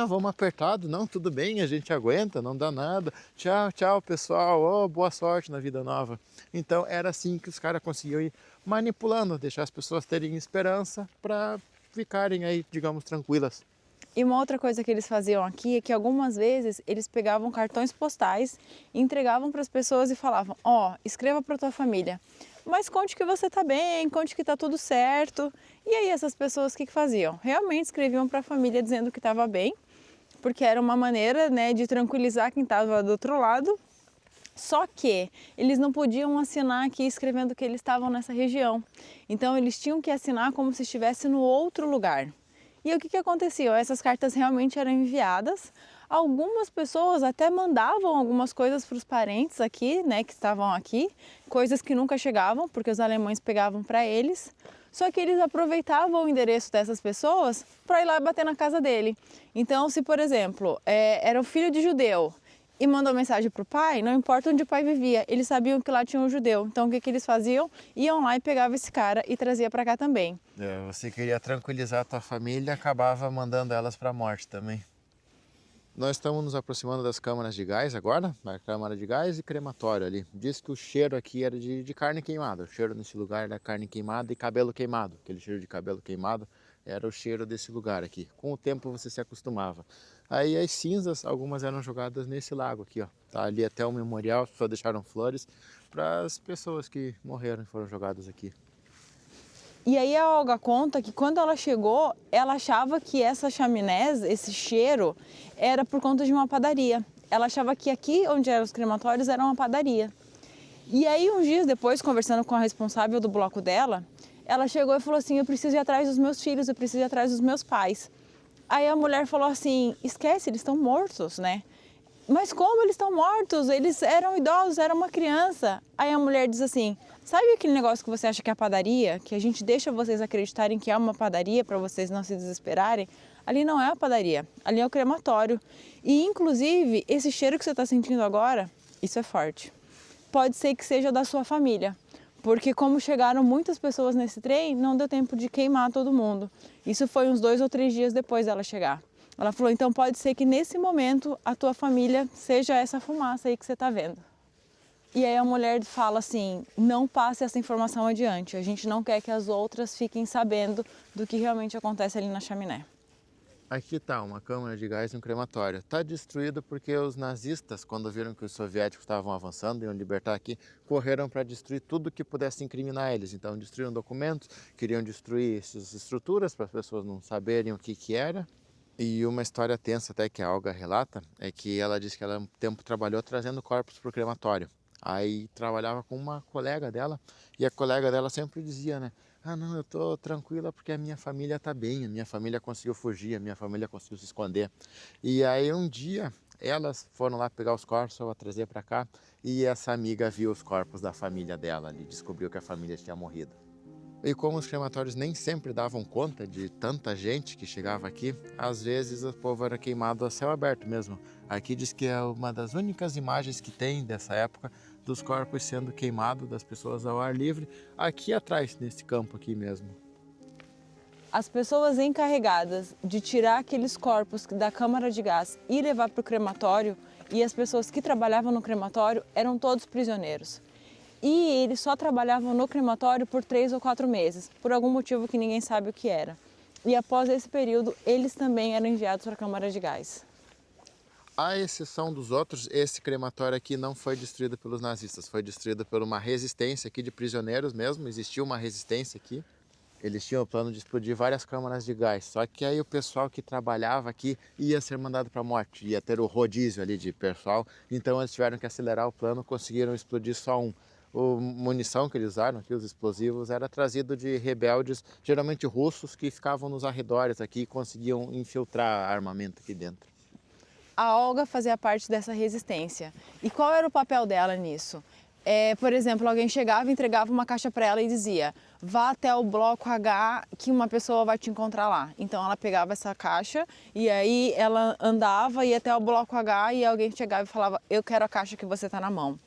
vamos apertado, não, tudo bem, a gente aguenta, não dá nada, tchau, tchau pessoal, oh, boa sorte na vida nova. Então era assim que os caras conseguiam ir manipulando, deixar as pessoas terem esperança para ficarem aí, digamos, tranquilas. E uma outra coisa que eles faziam aqui é que algumas vezes eles pegavam cartões postais, entregavam para as pessoas e falavam, escreva para tua família, mas conte que você está bem, conte que está tudo certo. E aí essas pessoas o que faziam? Realmente escreviam para a família dizendo que estava bem, porque era uma maneira, né, de tranquilizar quem estava do outro lado. Só que eles não podiam assinar aqui escrevendo que eles estavam nessa região. Então eles tinham que assinar como se estivesse no outro lugar. E o que acontecia? Essas cartas realmente eram enviadas. Algumas pessoas até mandavam algumas coisas para os parentes aqui, né, que estavam aqui, coisas que nunca chegavam, porque os alemães pegavam para eles. Só que eles aproveitavam o endereço dessas pessoas para ir lá bater na casa dele. Então, se por exemplo, era o filho de judeu e mandou mensagem para o pai, não importa onde o pai vivia, eles sabiam que lá tinha um judeu. Então o que eles faziam? Iam lá e pegavam esse cara e trazia para cá também. Você queria tranquilizar a tua família e acabava mandando elas para a morte também. Nós estamos nos aproximando das câmaras de gás agora, a câmara de gás e crematório ali. Diz que o cheiro aqui era de carne queimada, o cheiro nesse lugar era carne queimada e cabelo queimado. Aquele cheiro de cabelo queimado era o cheiro desse lugar aqui. Com o tempo você se acostumava. Aí as cinzas, algumas eram jogadas nesse lago aqui, ó. Tá ali até o memorial, só deixaram flores para as pessoas que morreram e foram jogadas aqui. E aí a Olga conta que quando ela chegou, ela achava que essa chaminés, esse cheiro, era por conta de uma padaria. Ela achava que aqui, onde eram os crematórios, era uma padaria. E aí, uns dias depois, conversando com a responsável do bloco dela, ela chegou e falou assim, eu preciso ir atrás dos meus filhos, eu preciso ir atrás dos meus pais. Aí a mulher falou assim, esquece, eles estão mortos, né? Mas como eles estão mortos? Eles eram idosos, era uma criança. Aí a mulher diz assim, sabe aquele negócio que você acha que é a padaria? Que a gente deixa vocês acreditarem que é uma padaria para vocês não se desesperarem? Ali não é a padaria, ali é o crematório. E inclusive, esse cheiro que você está sentindo agora, isso é forte. Pode ser que seja da sua família. Porque como chegaram muitas pessoas nesse trem, não deu tempo de queimar todo mundo. Isso foi uns 2 ou 3 dias depois dela chegar. Ela falou, então pode ser que nesse momento a tua família seja essa fumaça aí que você está vendo. E aí a mulher fala assim, não passe essa informação adiante, a gente não quer que as outras fiquem sabendo do que realmente acontece ali na chaminé. Aqui está uma câmara de gás e um crematório. Está destruído porque os nazistas, quando viram que os soviéticos estavam avançando e iam libertar aqui, correram para destruir tudo que pudesse incriminar eles. Então destruíram documentos, queriam destruir essas estruturas para as pessoas não saberem o que era. E uma história tensa até que a Olga relata é que ela disse que ela um tempo trabalhou trazendo corpos para o crematório. Aí trabalhava com uma colega dela e a colega dela sempre dizia, né? Não, eu tô tranquila porque a minha família tá bem, a minha família conseguiu fugir, a minha família conseguiu se esconder. E aí um dia elas foram lá pegar os corpos para trazer para cá e essa amiga viu os corpos da família dela e descobriu que a família tinha morrido. E como os crematórios nem sempre davam conta de tanta gente que chegava aqui, às vezes o povo era queimado a céu aberto mesmo. Aqui diz que é uma das únicas imagens que tem dessa época dos corpos sendo queimados, das pessoas ao ar livre, aqui atrás, nesse campo aqui mesmo. As pessoas encarregadas de tirar aqueles corpos da câmara de gás e levar para o crematório, e as pessoas que trabalhavam no crematório eram todos prisioneiros. E eles só trabalhavam no crematório por 3 ou 4 meses, por algum motivo que ninguém sabe o que era. E após esse período, eles também eram enviados para a câmara de gás. À exceção dos outros, esse crematório aqui não foi destruído pelos nazistas, foi destruído por uma resistência aqui de prisioneiros mesmo, existiu uma resistência aqui. Eles tinham o plano de explodir várias câmaras de gás, só que aí o pessoal que trabalhava aqui ia ser mandado para a morte, ia ter o rodízio ali de pessoal, então eles tiveram que acelerar o plano, conseguiram explodir só um. A munição que eles usaram aqui, os explosivos, era trazido de rebeldes, geralmente russos, que ficavam nos arredores aqui e conseguiam infiltrar armamento aqui dentro. A Olga fazia parte dessa resistência. E qual era o papel dela nisso? Por exemplo, alguém chegava, entregava uma caixa para ela e dizia: vá até o bloco H que uma pessoa vai te encontrar lá. Então ela pegava essa caixa e aí ela andava, ia até o bloco H e alguém chegava e falava: eu quero a caixa que você está na mão.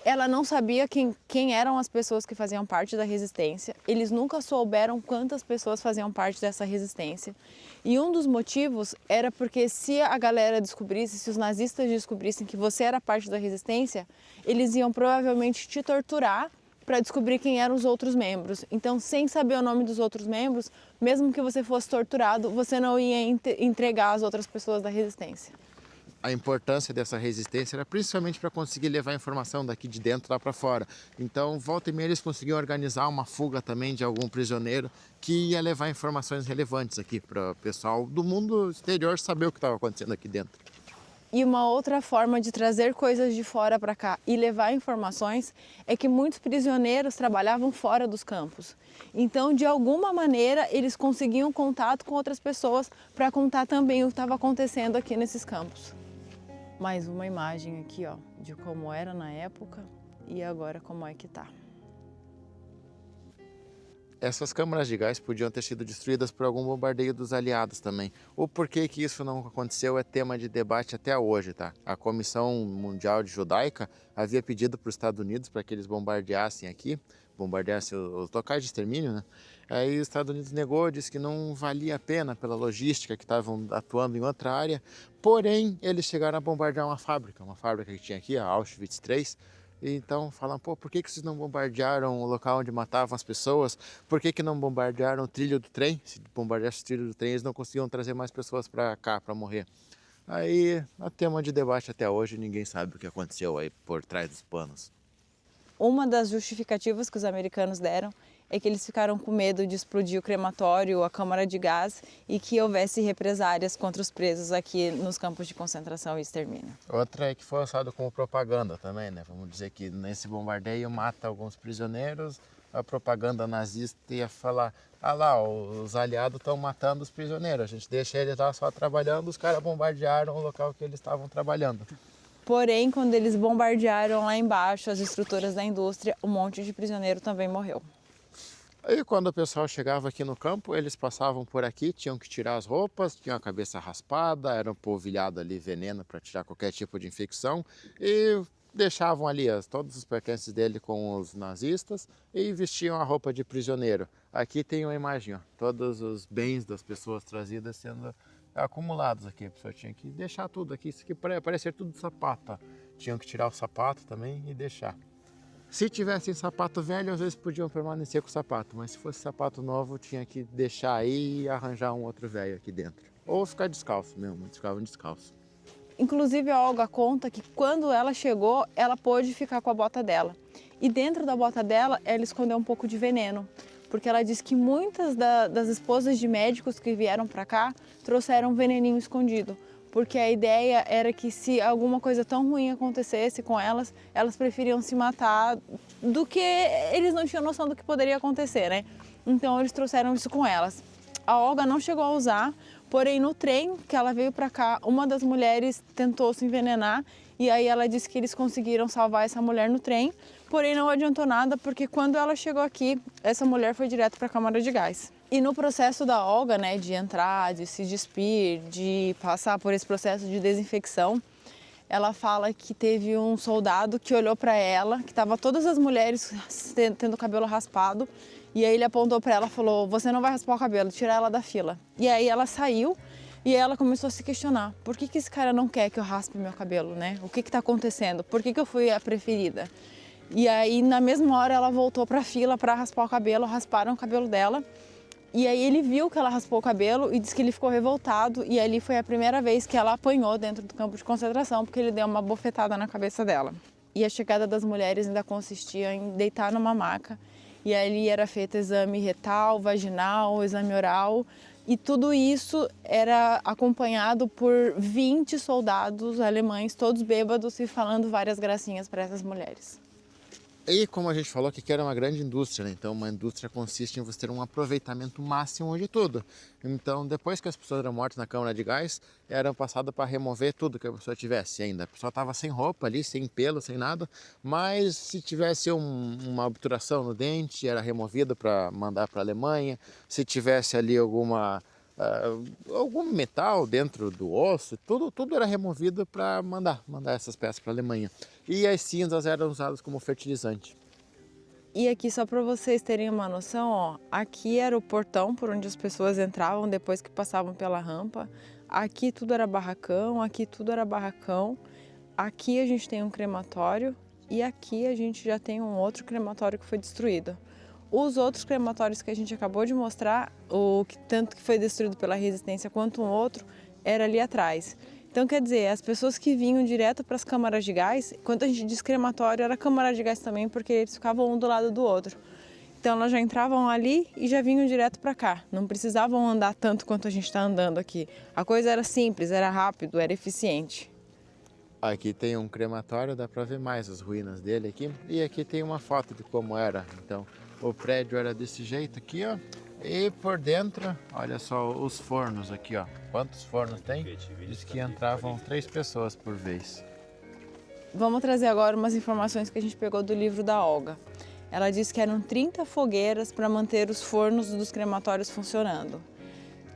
Ela não sabia quem eram as pessoas que faziam parte da resistência, eles nunca souberam quantas pessoas faziam parte dessa resistência. E um dos motivos era porque se a galera descobrisse, se os nazistas descobrissem que você era parte da resistência, eles iam provavelmente te torturar para descobrir quem eram os outros membros. Então, sem saber o nome dos outros membros, mesmo que você fosse torturado, você não ia entregar as outras pessoas da resistência. A importância dessa resistência era principalmente para conseguir levar a informação daqui de dentro lá para fora. Então, volta e meia, eles conseguiam organizar uma fuga também de algum prisioneiro que ia levar informações relevantes aqui para o pessoal do mundo exterior saber o que estava acontecendo aqui dentro. E uma outra forma de trazer coisas de fora para cá e levar informações é que muitos prisioneiros trabalhavam fora dos campos. Então, de alguma maneira, eles conseguiam contato com outras pessoas para contar também o que estava acontecendo aqui nesses campos. Mais uma imagem aqui, ó, de como era na época e agora como é que tá. Essas câmaras de gás podiam ter sido destruídas por algum bombardeio dos aliados também. O porquê que isso não aconteceu é tema de debate até hoje, tá? A Comissão Mundial de Judaica havia pedido para os Estados Unidos para que eles bombardeassem aqui, bombardeassem os locais de extermínio, né? Aí os Estados Unidos negou, disse que não valia a pena pela logística, que estavam atuando em outra área. Porém, eles chegaram a bombardear uma fábrica que tinha aqui, a Auschwitz III. Então falam: pô, por que vocês não bombardearam o local onde matavam as pessoas? Por que não bombardearam o trilho do trem? Se bombardeassem o trilho do trem, eles não conseguiam trazer mais pessoas para cá, para morrer. Aí, é tema de debate até hoje, ninguém sabe o que aconteceu aí por trás dos panos. Uma das justificativas que os americanos deram é que eles ficaram com medo de explodir o crematório, a câmara de gás e que houvesse represálias contra os presos aqui nos campos de concentração e extermínio. Outra é que foi usado como propaganda também, né? Vamos dizer que nesse bombardeio mata alguns prisioneiros, a propaganda nazista ia falar: ah lá, os aliados estão matando os prisioneiros, a gente deixa eles lá só trabalhando, os caras bombardearam o local que eles estavam trabalhando. Porém, quando eles bombardearam lá embaixo as estruturas da indústria, um monte de prisioneiro também morreu. Aí quando o pessoal chegava aqui no campo, eles passavam por aqui, tinham que tirar as roupas, tinham a cabeça raspada, eram polvilhado ali veneno para tirar qualquer tipo de infecção e deixavam ali todos os pertences dele com os nazistas e vestiam a roupa de prisioneiro. Aqui tem uma imagem, ó, todos os bens das pessoas trazidas sendo acumulados aqui. A pessoa tinha que deixar tudo aqui, isso aqui parece ser tudo sapato, ó. Tinham que tirar o sapato também e deixar. Se tivessem sapato velho, às vezes podiam permanecer com o sapato, mas se fosse sapato novo, tinha que deixar aí e arranjar um outro velho aqui dentro. Ou ficar descalço mesmo, eles ficavam descalços. Inclusive a Olga conta que quando ela chegou, ela pôde ficar com a bota dela. E dentro da bota dela, ela escondeu um pouco de veneno. Porque ela diz que muitas das esposas de médicos que vieram para cá trouxeram um veneninho escondido. Porque a ideia era que se alguma coisa tão ruim acontecesse com elas, elas preferiam se matar do que eles não tinham noção do que poderia acontecer, né? Então eles trouxeram isso com elas. A Olga não chegou a usar, porém no trem que ela veio para cá, uma das mulheres tentou se envenenar e aí ela disse que eles conseguiram salvar essa mulher no trem, porém não adiantou nada porque quando ela chegou aqui, essa mulher foi direto para a câmara de gás. E no processo da Olga, né, de entrar, de se despir, de passar por esse processo de desinfecção, ela fala que teve um soldado que olhou para ela, que estava todas as mulheres tendo o cabelo raspado, E aí ele apontou para ela e falou, você não vai raspar o cabelo, tira ela da fila. E aí ela saiu e ela começou a se questionar, por que esse cara não quer que eu raspe meu cabelo, né? O que está acontecendo? Por que eu fui a preferida? E aí na mesma hora ela voltou para a fila para raspar o cabelo, rasparam o cabelo dela. E aí ele viu que ela raspou o cabelo e disse que ele ficou revoltado. E ali foi a primeira vez que ela apanhou dentro do campo de concentração, porque ele deu uma bofetada na cabeça dela. E a chegada das mulheres ainda consistia em deitar numa maca. E ali era feito exame retal, vaginal, exame oral. E tudo isso era acompanhado por 20 soldados alemães, todos bêbados e falando várias gracinhas para essas mulheres. E como a gente falou que era uma grande indústria, né? Então uma indústria consiste em você ter um aproveitamento máximo de tudo. Então depois que as pessoas eram mortas na câmara de gás, eram passadas para remover tudo que a pessoa tivesse ainda. A pessoa estava sem roupa ali, sem pelo, sem nada, mas se tivesse uma obturação no dente, era removido para mandar para a Alemanha. Se tivesse ali algum metal dentro do osso, tudo era removido para mandar essas peças para a Alemanha. E as cinzas eram usadas como fertilizante. E aqui, só para vocês terem uma noção, ó, aqui era o portão por onde as pessoas entravam depois que passavam pela rampa. Aqui tudo era barracão, aqui tudo era barracão. Aqui a gente tem um crematório e aqui a gente já tem um outro crematório que foi destruído. Os outros crematórios que a gente acabou de mostrar, tanto que foi destruído pela resistência quanto um outro, era ali atrás. Então, quer dizer, as pessoas que vinham direto para as câmaras de gás, quando a gente diz crematório, era câmara de gás também, porque eles ficavam um do lado do outro. Então, elas já entravam ali e já vinham direto para cá. Não precisavam andar tanto quanto a gente está andando aqui. A coisa era simples, era rápido, era eficiente. Aqui tem um crematório, dá para ver mais as ruínas dele aqui. E aqui tem uma foto de como era. Então, o prédio era desse jeito aqui, ó. E por dentro, olha só os fornos aqui, ó. Quantos fornos tem? Diz que entravam 3 pessoas por vez. Vamos trazer agora umas informações que a gente pegou do livro da Olga. Ela disse que eram 30 fogueiras para manter os fornos dos crematórios funcionando.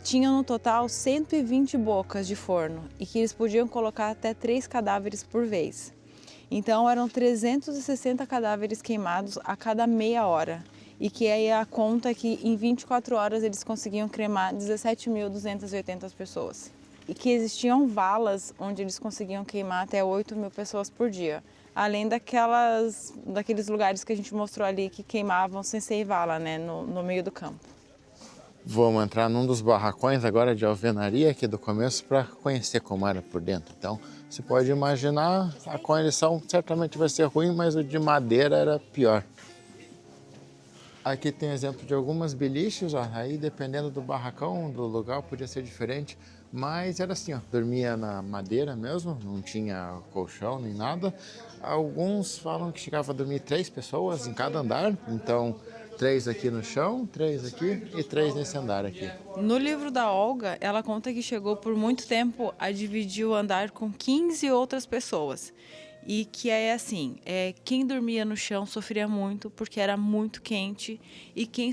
Tinham no total 120 bocas de forno e que eles podiam colocar até 3 cadáveres por vez. Então eram 360 cadáveres queimados a cada meia hora. E que aí a conta é que em 24 horas eles conseguiam cremar 17.280 pessoas. E que existiam valas onde eles conseguiam queimar até 8.000 pessoas por dia. Além daqueles lugares que a gente mostrou ali que queimavam sem ser vala, né, no meio do campo. Vamos entrar num dos barracões agora de alvenaria aqui do começo para conhecer como era por dentro. Então, você pode imaginar, a condição certamente vai ser ruim, mas o de madeira era pior. Aqui tem exemplo de algumas beliches, ó. Aí dependendo do barracão, do lugar, podia ser diferente, mas era assim, ó, dormia na madeira mesmo, não tinha colchão nem nada. Alguns falam que chegava a dormir 3 pessoas em cada andar, então 3 aqui no chão, 3 aqui e 3 nesse andar aqui. No livro da Olga, ela conta que chegou por muito tempo a dividir o andar com 15 outras pessoas. E que é assim, quem dormia no chão sofria muito porque era muito quente e quem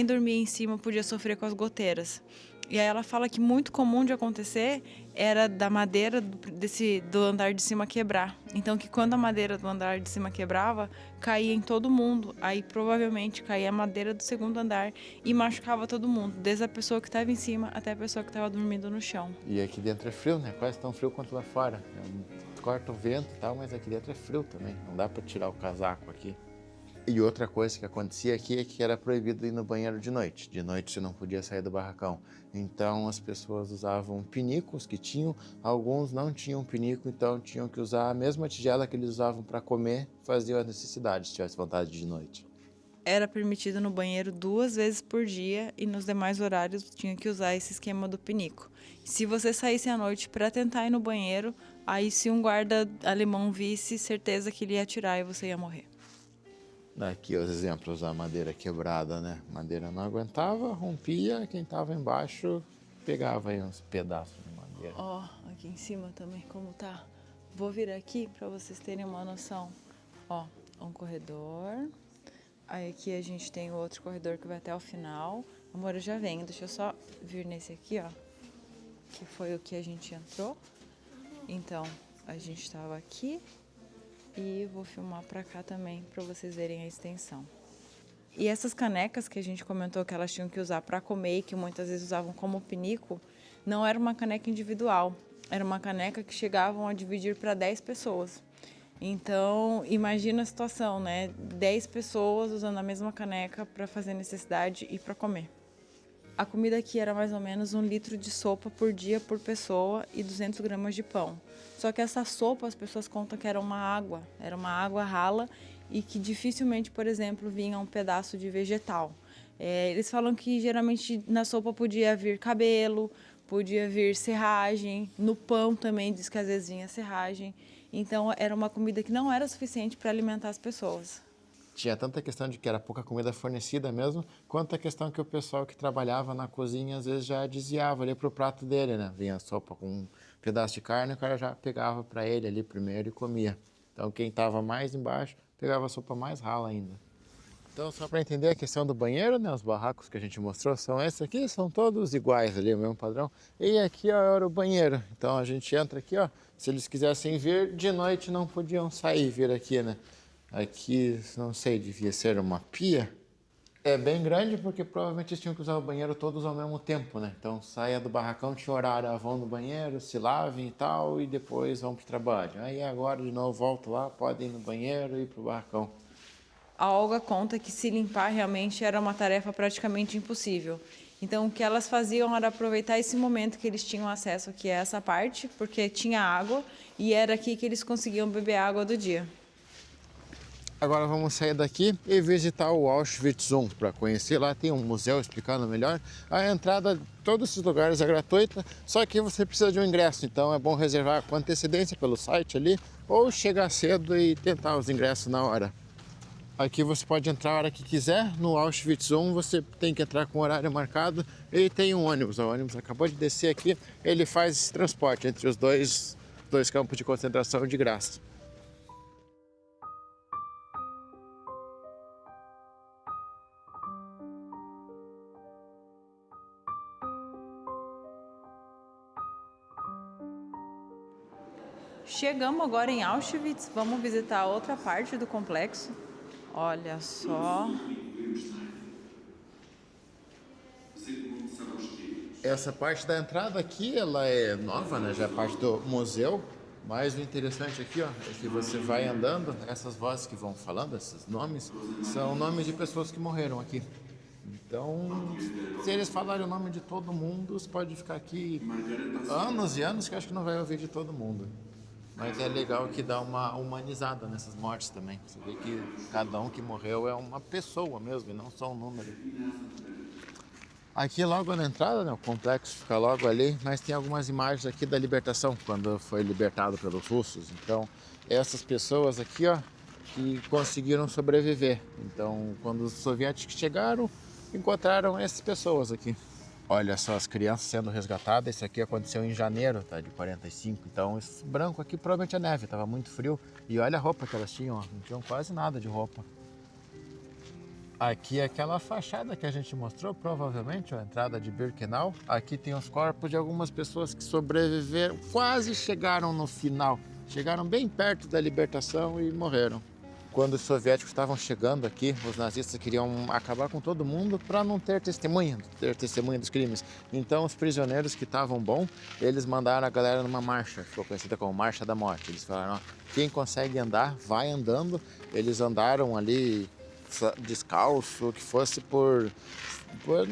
dormia em cima podia sofrer com as goteiras. E aí ela fala que muito comum de acontecer era da madeira do andar de cima quebrar. Então que quando a madeira do andar de cima quebrava, caía em todo mundo. Aí provavelmente caía a madeira do segundo andar e machucava todo mundo, desde a pessoa que estava em cima até a pessoa que estava dormindo no chão. E aqui dentro é frio, né? Quase tão frio quanto lá fora. Corta o vento e tal, mas aqui dentro é frio também. Não dá para tirar o casaco aqui. E outra coisa que acontecia aqui é que era proibido ir no banheiro de noite. De noite você não podia sair do barracão. Então as pessoas usavam pinicos que tinham, alguns não tinham pinico, então tinham que usar a mesma tigela que eles usavam para comer, faziam as necessidades, se tivesse vontade de noite. Era permitido no banheiro 2 vezes por dia e nos demais horários tinha que usar esse esquema do pinico. Se você saísse à noite para tentar ir no banheiro, aí se um guarda alemão visse, certeza que ele ia atirar e você ia morrer. Aqui os exemplos da madeira quebrada, né? Madeira não aguentava, rompia, quem estava embaixo pegava aí uns pedaços de madeira. Ó, aqui em cima também como tá. Vou vir aqui para vocês terem uma noção. Ó, um corredor. Aí aqui a gente tem o outro corredor que vai até o final. Amor, eu já venho. Deixa eu só vir nesse aqui, ó. Que foi o que a gente entrou. Então, a gente estava aqui. E vou filmar pra cá também, pra vocês verem a extensão. E essas canecas que a gente comentou que elas tinham que usar para comer e que muitas vezes usavam como pinico, não era uma caneca individual, era uma caneca que chegavam a dividir para 10 pessoas. Então, imagina a situação, né? 10 pessoas usando a mesma caneca para fazer necessidade e para comer. A comida aqui era mais ou menos 1 litro de sopa por dia por pessoa e 200 gramas de pão. Só que essa sopa as pessoas contam que era uma água rala e que dificilmente, por exemplo, vinha um pedaço de vegetal. Eles falam que geralmente na sopa podia vir cabelo, podia vir serragem, no pão também diz que às vezes vinha serragem. Então era uma comida que não era suficiente para alimentar as pessoas. Tinha tanta questão de que era pouca comida fornecida mesmo, quanto a questão que o pessoal que trabalhava na cozinha às vezes já desviava ali pro prato dele, né? Vinha a sopa com um pedaço de carne, o cara já pegava para ele ali primeiro e comia. Então quem estava mais embaixo pegava a sopa mais rala ainda. Então só para entender a questão do banheiro, né? Os barracos que a gente mostrou são esses aqui, são todos iguais ali, o mesmo padrão. E aqui ó, era o banheiro. Então a gente entra aqui, ó. Se eles quisessem vir, de noite não podiam sair, vir aqui, né? Aqui, não sei, devia ser uma pia. É bem grande porque provavelmente eles tinham que usar o banheiro todos ao mesmo tempo, né? Então saia do barracão, tinha horário, vão no banheiro, se lavem e tal, e depois vão pro trabalho. Aí agora de novo volto lá, podem ir no banheiro e ir pro barracão. A Olga conta que se limpar realmente era uma tarefa praticamente impossível. Então o que elas faziam era aproveitar esse momento que eles tinham acesso aqui a essa parte, porque tinha água e era aqui que eles conseguiam beber a água do dia. Agora vamos sair daqui e visitar o Auschwitz I para conhecer. Lá tem um museu explicando melhor. A entrada de todos esses lugares é gratuita, só que você precisa de um ingresso. Então é bom reservar com antecedência pelo site ali ou chegar cedo e tentar os ingressos na hora. Aqui você pode entrar a hora que quiser. No Auschwitz I você tem que entrar com o horário marcado e tem um ônibus. O ônibus acabou de descer aqui, ele faz esse transporte entre os dois campos de concentração de graça. Chegamos agora em Auschwitz, vamos visitar a outra parte do complexo. Olha só. Essa parte da entrada aqui, ela é nova, né? Já é parte do museu. Mas o interessante aqui, ó, é que você vai andando, essas vozes que vão falando, esses nomes, são nomes de pessoas que morreram aqui. Então, se eles falarem o nome de todo mundo, você pode ficar aqui anos e anos que eu acho que não vai ouvir de todo mundo. Mas é legal que dá uma humanizada nessas mortes também. Você vê que cada um que morreu é uma pessoa mesmo, e não só um número. Aqui logo na entrada, né, o complexo fica logo ali, mas tem algumas imagens aqui da libertação, quando foi libertado pelos russos. Então, essas pessoas aqui, ó, que conseguiram sobreviver. Então, quando os soviéticos chegaram, encontraram essas pessoas aqui. Olha só, as crianças sendo resgatadas. Isso aqui aconteceu em janeiro, tá, de 45. Então, esse branco aqui provavelmente é neve, estava muito frio. E olha a roupa que elas tinham, ó, não tinham quase nada de roupa. Aqui é aquela fachada que a gente mostrou, provavelmente, a entrada de Birkenau. Aqui tem os corpos de algumas pessoas que sobreviveram, quase chegaram no final. Chegaram bem perto da libertação e morreram. Quando os soviéticos estavam chegando aqui, os nazistas queriam acabar com todo mundo para não ter testemunha dos crimes. Então, os prisioneiros que estavam bons, eles mandaram a galera numa marcha, ficou conhecida como Marcha da Morte. Eles falaram, ó, quem consegue andar, vai andando. Eles andaram ali descalço, que fosse por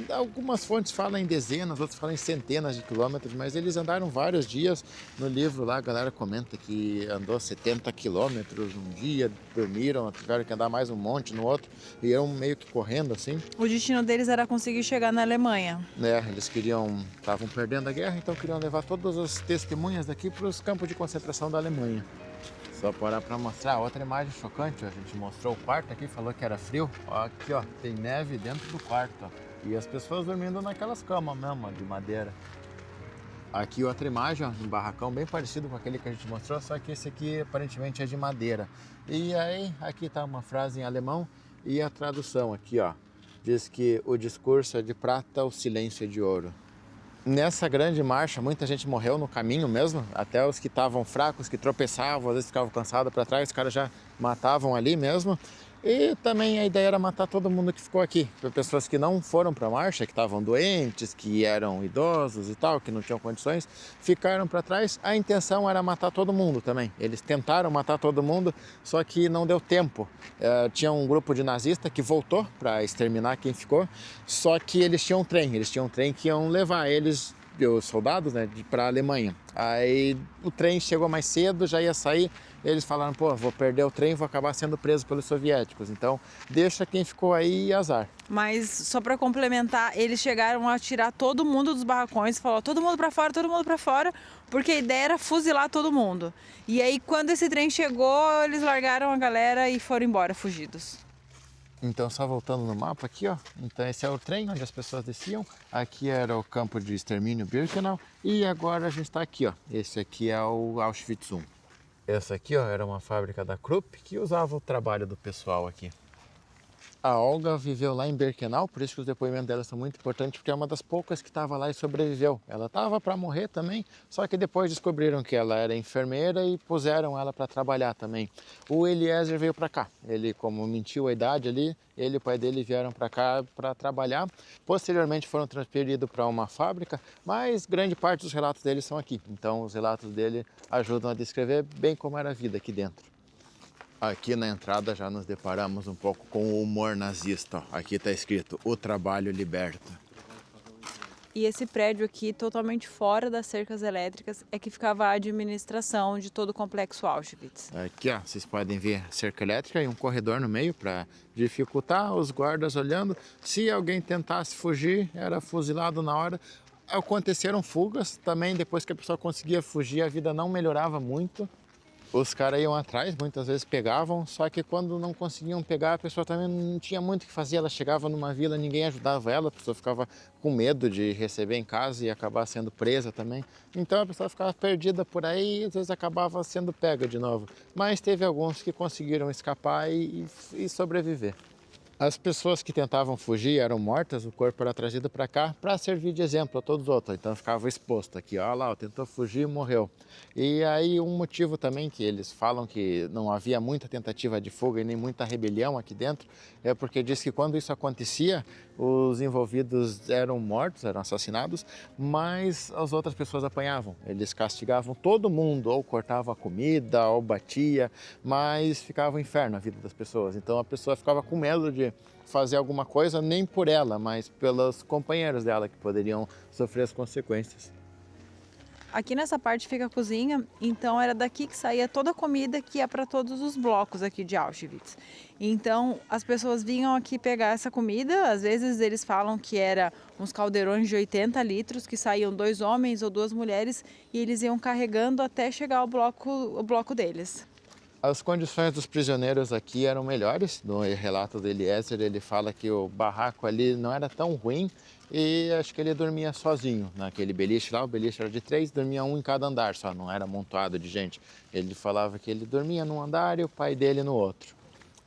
algumas fontes falam em dezenas, outras falam em centenas de quilômetros, mas eles andaram vários dias. No livro lá a galera comenta que andou 70 quilômetros um dia, dormiram, tiveram que andar mais um monte no outro, e iam meio que correndo assim. O destino deles era conseguir chegar na Alemanha. Eles estavam perdendo a guerra, então queriam levar todas as testemunhas daqui para os campos de concentração da Alemanha. Só para mostrar outra imagem chocante, a gente mostrou o quarto aqui, falou que era frio. Ó, aqui, ó, tem neve dentro do quarto, ó. E as pessoas dormindo naquelas camas mesmo, ó, de madeira. Aqui outra imagem, ó, um barracão bem parecido com aquele que a gente mostrou, só que esse aqui aparentemente é de madeira. E aí, aqui tá uma frase em alemão e a tradução aqui, ó. Diz que o discurso é de prata, o silêncio é de ouro. Nessa grande marcha, muita gente morreu no caminho mesmo, até os que estavam fracos, que tropeçavam, às vezes ficavam cansados para trás, os caras já matavam ali mesmo. E também a ideia era matar todo mundo que ficou aqui. Pessoas que não foram para a marcha, que estavam doentes, que eram idosos e tal, que não tinham condições, ficaram para trás. A intenção era matar todo mundo também. Eles tentaram matar todo mundo, só que não deu tempo. Tinha um grupo de nazistas que voltou para exterminar quem ficou, só que eles tinham um trem que iam levar eles, os soldados, né, para a Alemanha. Aí o trem chegou mais cedo, já ia sair. Eles falaram, pô, vou perder o trem, vou acabar sendo preso pelos soviéticos. Então, deixa quem ficou aí e azar. Mas só para complementar, eles chegaram a tirar todo mundo dos barracões, falou todo mundo para fora, porque a ideia era fuzilar todo mundo. E aí quando esse trem chegou, eles largaram a galera e foram embora fugidos. Então, só voltando no mapa aqui, ó. Então, esse é o trem onde as pessoas desciam. Aqui era o campo de extermínio Birkenau. E agora a gente está aqui, ó. Esse aqui é o Auschwitz I. Essa aqui, ó, era uma fábrica da Krupp que usava o trabalho do pessoal aqui. A Olga viveu lá em Birkenau, por isso que os depoimentos dela são muito importantes, porque é uma das poucas que estava lá e sobreviveu. Ela estava para morrer também, só que depois descobriram que ela era enfermeira e puseram ela para trabalhar também. O Eliezer veio para cá. Ele, como mentiu a idade ali, ele e o pai dele vieram para cá para trabalhar. Posteriormente foram transferidos para uma fábrica, mas grande parte dos relatos dele são aqui. Então os relatos dele ajudam a descrever bem como era a vida aqui dentro. Aqui na entrada já nos deparamos um pouco com o humor nazista. Aqui está escrito, o trabalho liberta. E esse prédio aqui, totalmente fora das cercas elétricas, é que ficava a administração de todo o complexo Auschwitz. Aqui, ó, vocês podem ver cerca elétrica e um corredor no meio para dificultar os guardas olhando. Se alguém tentasse fugir, era fuzilado na hora. Aconteceram fugas também, depois que a pessoa conseguia fugir, a vida não melhorava muito. Os caras iam atrás, muitas vezes pegavam, só que quando não conseguiam pegar, a pessoa também não tinha muito o que fazer. Ela chegava numa vila, ninguém ajudava ela, a pessoa ficava com medo de receber em casa e acabar sendo presa também. Então a pessoa ficava perdida por aí e às vezes acabava sendo pega de novo. Mas teve alguns que conseguiram escapar e sobreviver. As pessoas que tentavam fugir eram mortas, o corpo era trazido para cá para servir de exemplo a todos os outros. Então ficava exposto aqui, ó lá, tentou fugir e morreu. E aí um motivo também que eles falam que não havia muita tentativa de fuga e nem muita rebelião aqui dentro, é porque diz que quando isso acontecia, os envolvidos eram mortos, eram assassinados, mas as outras pessoas apanhavam. Eles castigavam todo mundo, ou cortavam a comida, ou batia, mas ficava um inferno a vida das pessoas. Então a pessoa ficava com medo de fazer alguma coisa, nem por ela, mas pelos companheiros dela que poderiam sofrer as consequências. Aqui nessa parte fica a cozinha, então era daqui que saía toda a comida que ia para todos os blocos aqui de Auschwitz. Então as pessoas vinham aqui pegar essa comida, às vezes eles falam que era uns caldeirões de 80 litros que saíam 2 homens ou 2 mulheres e eles iam carregando até chegar ao bloco deles. As condições dos prisioneiros aqui eram melhores. No relato do Eliezer, ele fala que o barraco ali não era tão ruim e acho que ele dormia sozinho naquele beliche lá. O beliche era de 3, dormia um em cada andar só, não era amontoado de gente. Ele falava que ele dormia num andar e o pai dele no outro.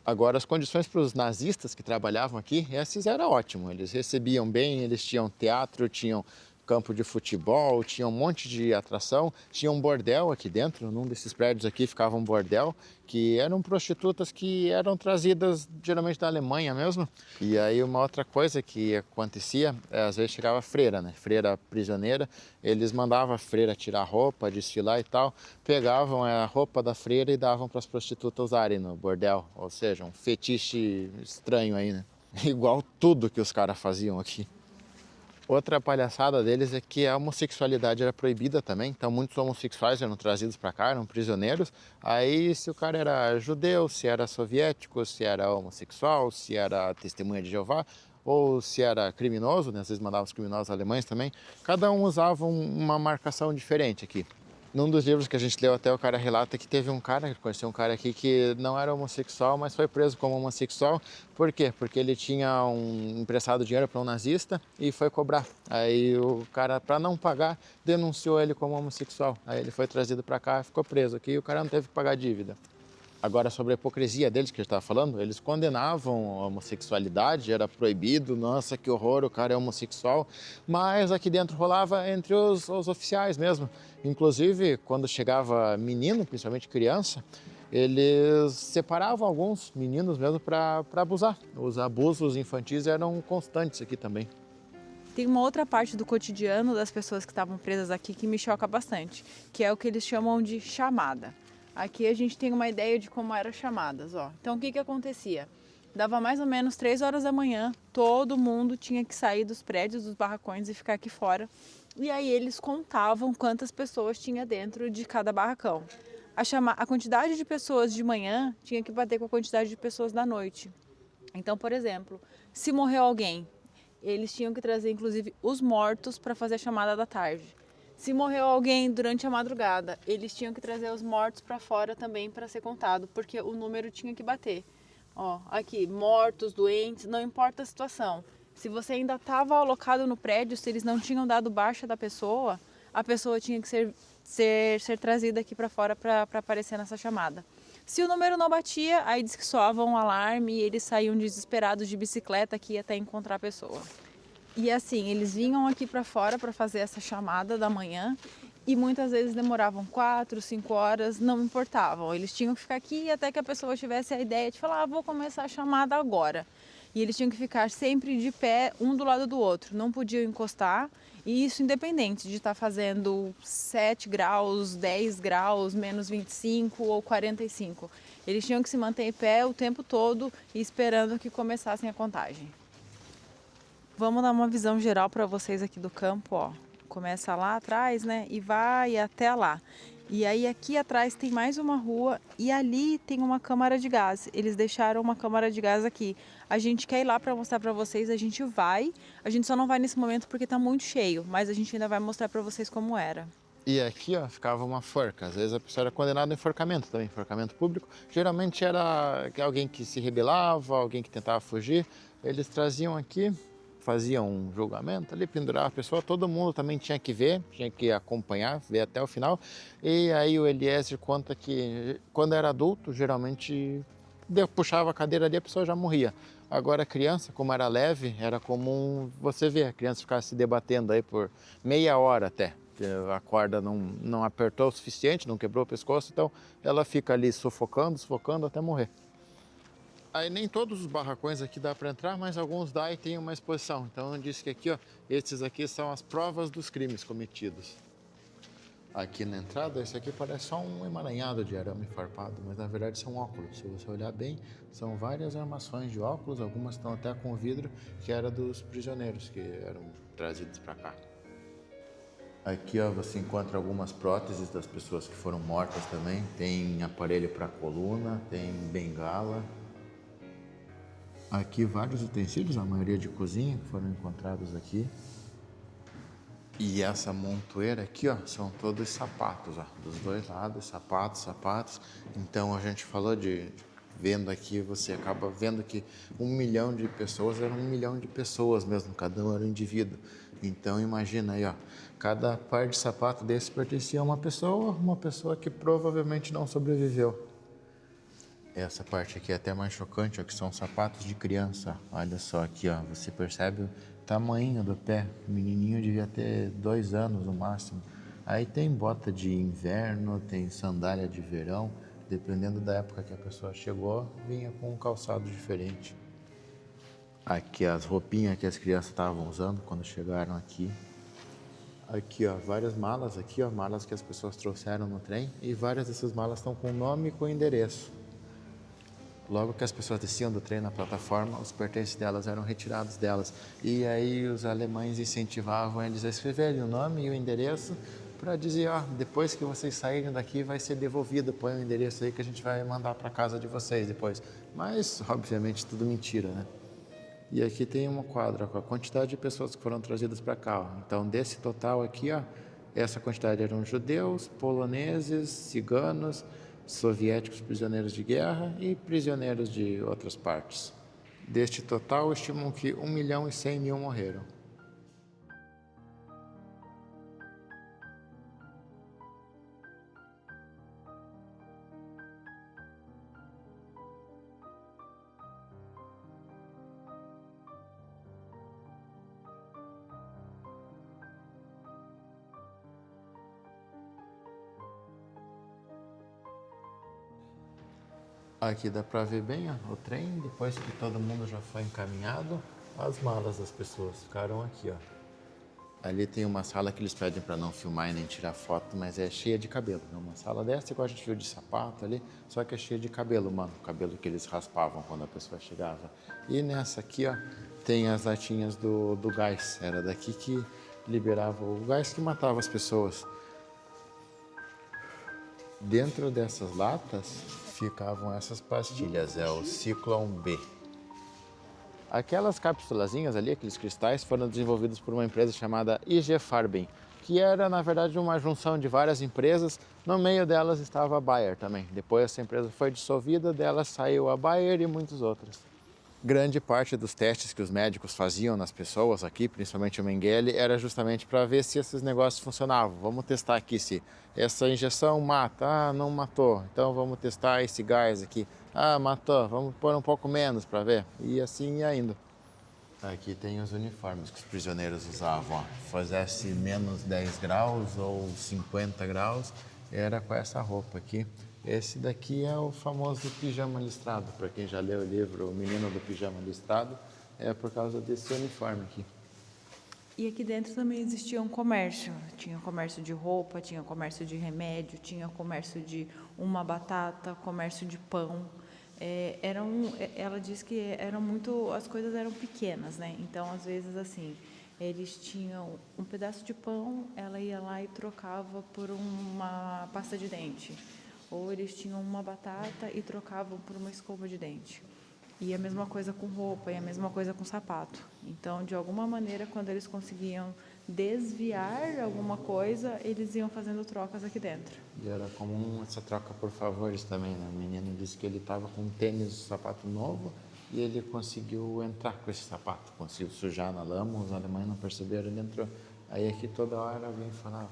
Agora, as condições para os nazistas que trabalhavam aqui, esses eram ótimos. Eles recebiam bem, eles tinham teatro, tinham campo de futebol, tinha um monte de atração, tinha um bordel aqui dentro, num desses prédios aqui ficava um bordel, que eram prostitutas que eram trazidas geralmente da Alemanha mesmo. E aí uma outra coisa que acontecia, às vezes chegava freira, né? Freira prisioneira, eles mandavam a freira tirar roupa, desfilar e tal, pegavam a roupa da freira e davam para as prostitutas usarem no bordel, ou seja, um fetiche estranho aí, né? Igual tudo que os caras faziam aqui. Outra palhaçada deles é que a homossexualidade era proibida também, então muitos homossexuais eram trazidos para cá, eram prisioneiros. Aí se o cara era judeu, se era soviético, se era homossexual, se era testemunha de Jeová, ou se era criminoso, né? Às vezes mandavam os criminosos alemães também, cada um usava uma marcação diferente aqui. Num dos livros que a gente leu até o cara relata que teve um cara, conheceu um cara aqui que não era homossexual, mas foi preso como homossexual. Por quê? Porque ele tinha emprestado dinheiro para um nazista e foi cobrar. Aí o cara, para não pagar, denunciou ele como homossexual. Aí ele foi trazido para cá e ficou preso aqui e o cara não teve que pagar a dívida. Agora, sobre a hipocrisia deles que a gente estava falando, eles condenavam a homossexualidade, era proibido, nossa, que horror, o cara é homossexual, mas aqui dentro rolava entre os oficiais mesmo. Inclusive, quando chegava menino, principalmente criança, eles separavam alguns meninos mesmo para abusar. Os abusos infantis eram constantes aqui também. Tem uma outra parte do cotidiano das pessoas que estavam presas aqui que me choca bastante, que é o que eles chamam de chamada. Aqui a gente tem uma ideia de como eram chamadas, ó. Então o que acontecia? Dava mais ou menos 3 horas da manhã, todo mundo tinha que sair dos prédios, dos barracões e ficar aqui fora. E aí eles contavam quantas pessoas tinha dentro de cada barracão. A quantidade de pessoas de manhã tinha que bater com a quantidade de pessoas da noite. Então, por exemplo, se morreu alguém, eles tinham que trazer inclusive os mortos para fazer a chamada da tarde. Se morreu alguém durante a madrugada, eles tinham que trazer os mortos para fora também para ser contado, porque o número tinha que bater. Ó, aqui, mortos, doentes, não importa a situação. Se você ainda estava alocado no prédio, se eles não tinham dado baixa da pessoa, a pessoa tinha que ser trazida aqui para fora para aparecer nessa chamada. Se o número não batia, aí diz que soava um alarme e eles saíam desesperados de bicicleta aqui até encontrar a pessoa. E assim, eles vinham aqui para fora para fazer essa chamada da manhã e muitas vezes demoravam 4, 5 horas, não importavam. Eles tinham que ficar aqui até que a pessoa tivesse a ideia de falar, vou começar a chamada agora. E eles tinham que ficar sempre de pé, um do lado do outro, não podiam encostar. E isso independente de estar fazendo 7 graus, 10 graus, menos 25 ou 45. Eles tinham que se manter em pé o tempo todo e esperando que começassem a contagem. Vamos dar uma visão geral para vocês aqui do campo, ó. Começa lá atrás, né? E vai até lá. E aí aqui atrás tem mais uma rua e ali tem uma câmara de gás. Eles deixaram uma câmara de gás aqui. A gente quer ir lá para mostrar para vocês, a gente vai. A gente só não vai nesse momento porque tá muito cheio, mas a gente ainda vai mostrar para vocês como era. E aqui, ó, ficava uma forca. Às vezes a pessoa era condenada a enforcamento também, enforcamento público. Geralmente era alguém que se rebelava, alguém que tentava fugir. Eles traziam aqui, faziam um julgamento ali, penduravam a pessoa. Todo mundo também tinha que ver, tinha que acompanhar, ver até o final. E aí o Eliezer conta que quando era adulto, geralmente puxava a cadeira ali, a pessoa já morria. Agora, criança, como era leve, era comum você ver a criança ficar se debatendo aí por meia hora até. A corda não apertou o suficiente, não quebrou o pescoço, então ela fica ali sufocando até morrer. Aí nem todos os barracões aqui dá para entrar, mas alguns dá e tem uma exposição. Então disse que aqui, ó, esses aqui são as provas dos crimes cometidos. Aqui na entrada, esse aqui parece só um emaranhado de arame farpado, mas na verdade são óculos. Se você olhar bem, são várias armações de óculos, algumas estão até com vidro, que era dos prisioneiros que eram trazidos para cá. Aqui, ó, você encontra algumas próteses das pessoas que foram mortas também. Tem aparelho para coluna, tem bengala. Aqui vários utensílios, a maioria de cozinha, que foram encontrados aqui. E essa montoeira aqui, ó, são todos sapatos, ó, dos dois lados, sapatos. Então a gente falou vendo aqui, você acaba vendo que 1 milhão de pessoas eram 1 milhão de pessoas mesmo, cada um era um indivíduo. Então imagina aí, ó, cada par de sapato desse pertencia a uma pessoa que provavelmente não sobreviveu. Essa parte aqui é até mais chocante, ó, que são sapatos de criança. Olha só aqui, ó, você percebe o tamanho do pé. O menininho devia ter 2 anos no máximo. Aí tem bota de inverno, tem sandália de verão. Dependendo da época que a pessoa chegou, vinha com um calçado diferente. Aqui as roupinhas que as crianças estavam usando quando chegaram aqui. Aqui, ó, várias malas aqui, ó, malas que as pessoas trouxeram no trem. E várias dessas malas estão com nome e com endereço. Logo que as pessoas desciam do trem na plataforma, os pertences delas eram retirados delas. E aí os alemães incentivavam eles a escreverem o nome e o endereço para dizer, ó, depois que vocês saírem daqui vai ser devolvido, põe o endereço aí que a gente vai mandar para casa de vocês depois. Mas, obviamente, tudo mentira, né? E aqui tem um quadro com a quantidade de pessoas que foram trazidas para cá. Ó. Então, desse total aqui, ó, essa quantidade eram judeus, poloneses, ciganos, soviéticos prisioneiros de guerra e prisioneiros de outras partes. Deste total, estimam que 1 milhão e 100 mil morreram. Aqui dá para ver bem ó, o trem, depois que todo mundo já foi encaminhado, as malas das pessoas ficaram aqui, ó. Ali tem uma sala que eles pedem para não filmar e nem tirar foto, mas é cheia de cabelo. É uma sala dessa, igual a gente viu de sapato ali, só que é cheia de cabelo, mano. O cabelo que eles raspavam quando a pessoa chegava. E nessa aqui, ó, tem as latinhas do gás. Era daqui que liberava o gás que matava as pessoas. Dentro dessas latas ficavam essas pastilhas, é o Ciclone B. Aquelas cápsulazinhas ali, aqueles cristais, foram desenvolvidos por uma empresa chamada IG Farben, que era, na verdade, uma junção de várias empresas. No meio delas estava a Bayer também. Depois essa empresa foi dissolvida, dela saiu a Bayer e muitos outros. Grande parte dos testes que os médicos faziam nas pessoas aqui, principalmente o Mengele, era justamente para ver se esses negócios funcionavam. Vamos testar aqui se essa injeção mata. Ah, não matou. Então vamos testar esse gás aqui. Ah, matou. Vamos pôr um pouco menos para ver. E assim ia indo. Aqui tem os uniformes que os prisioneiros usavam. Ó. Fizesse menos 10 graus ou 50 graus, era com essa roupa aqui. Esse daqui é o famoso pijama listrado. Para quem já leu o livro O Menino do Pijama Listrado, é por causa desse uniforme aqui. E aqui dentro também existia um comércio. Tinha comércio de roupa, tinha comércio de remédio, tinha comércio de uma batata, comércio de pão. Ela diz que as coisas eram pequenas, né? Então, às vezes, assim, eles tinham um pedaço de pão, ela ia lá e trocava por uma pasta de dente. Ou eles tinham uma batata e trocavam por uma escova de dente. E a mesma coisa com roupa, e a mesma coisa com sapato. Então, de alguma maneira, quando eles conseguiam desviar alguma coisa, eles iam fazendo trocas aqui dentro. E era comum essa troca por favores também, né? O menino disse que ele estava com um tênis, um sapato novo, e ele conseguiu entrar com esse sapato. Conseguiu sujar na lama, os alemães não perceberam, ele entrou. Aí aqui toda hora alguém falava,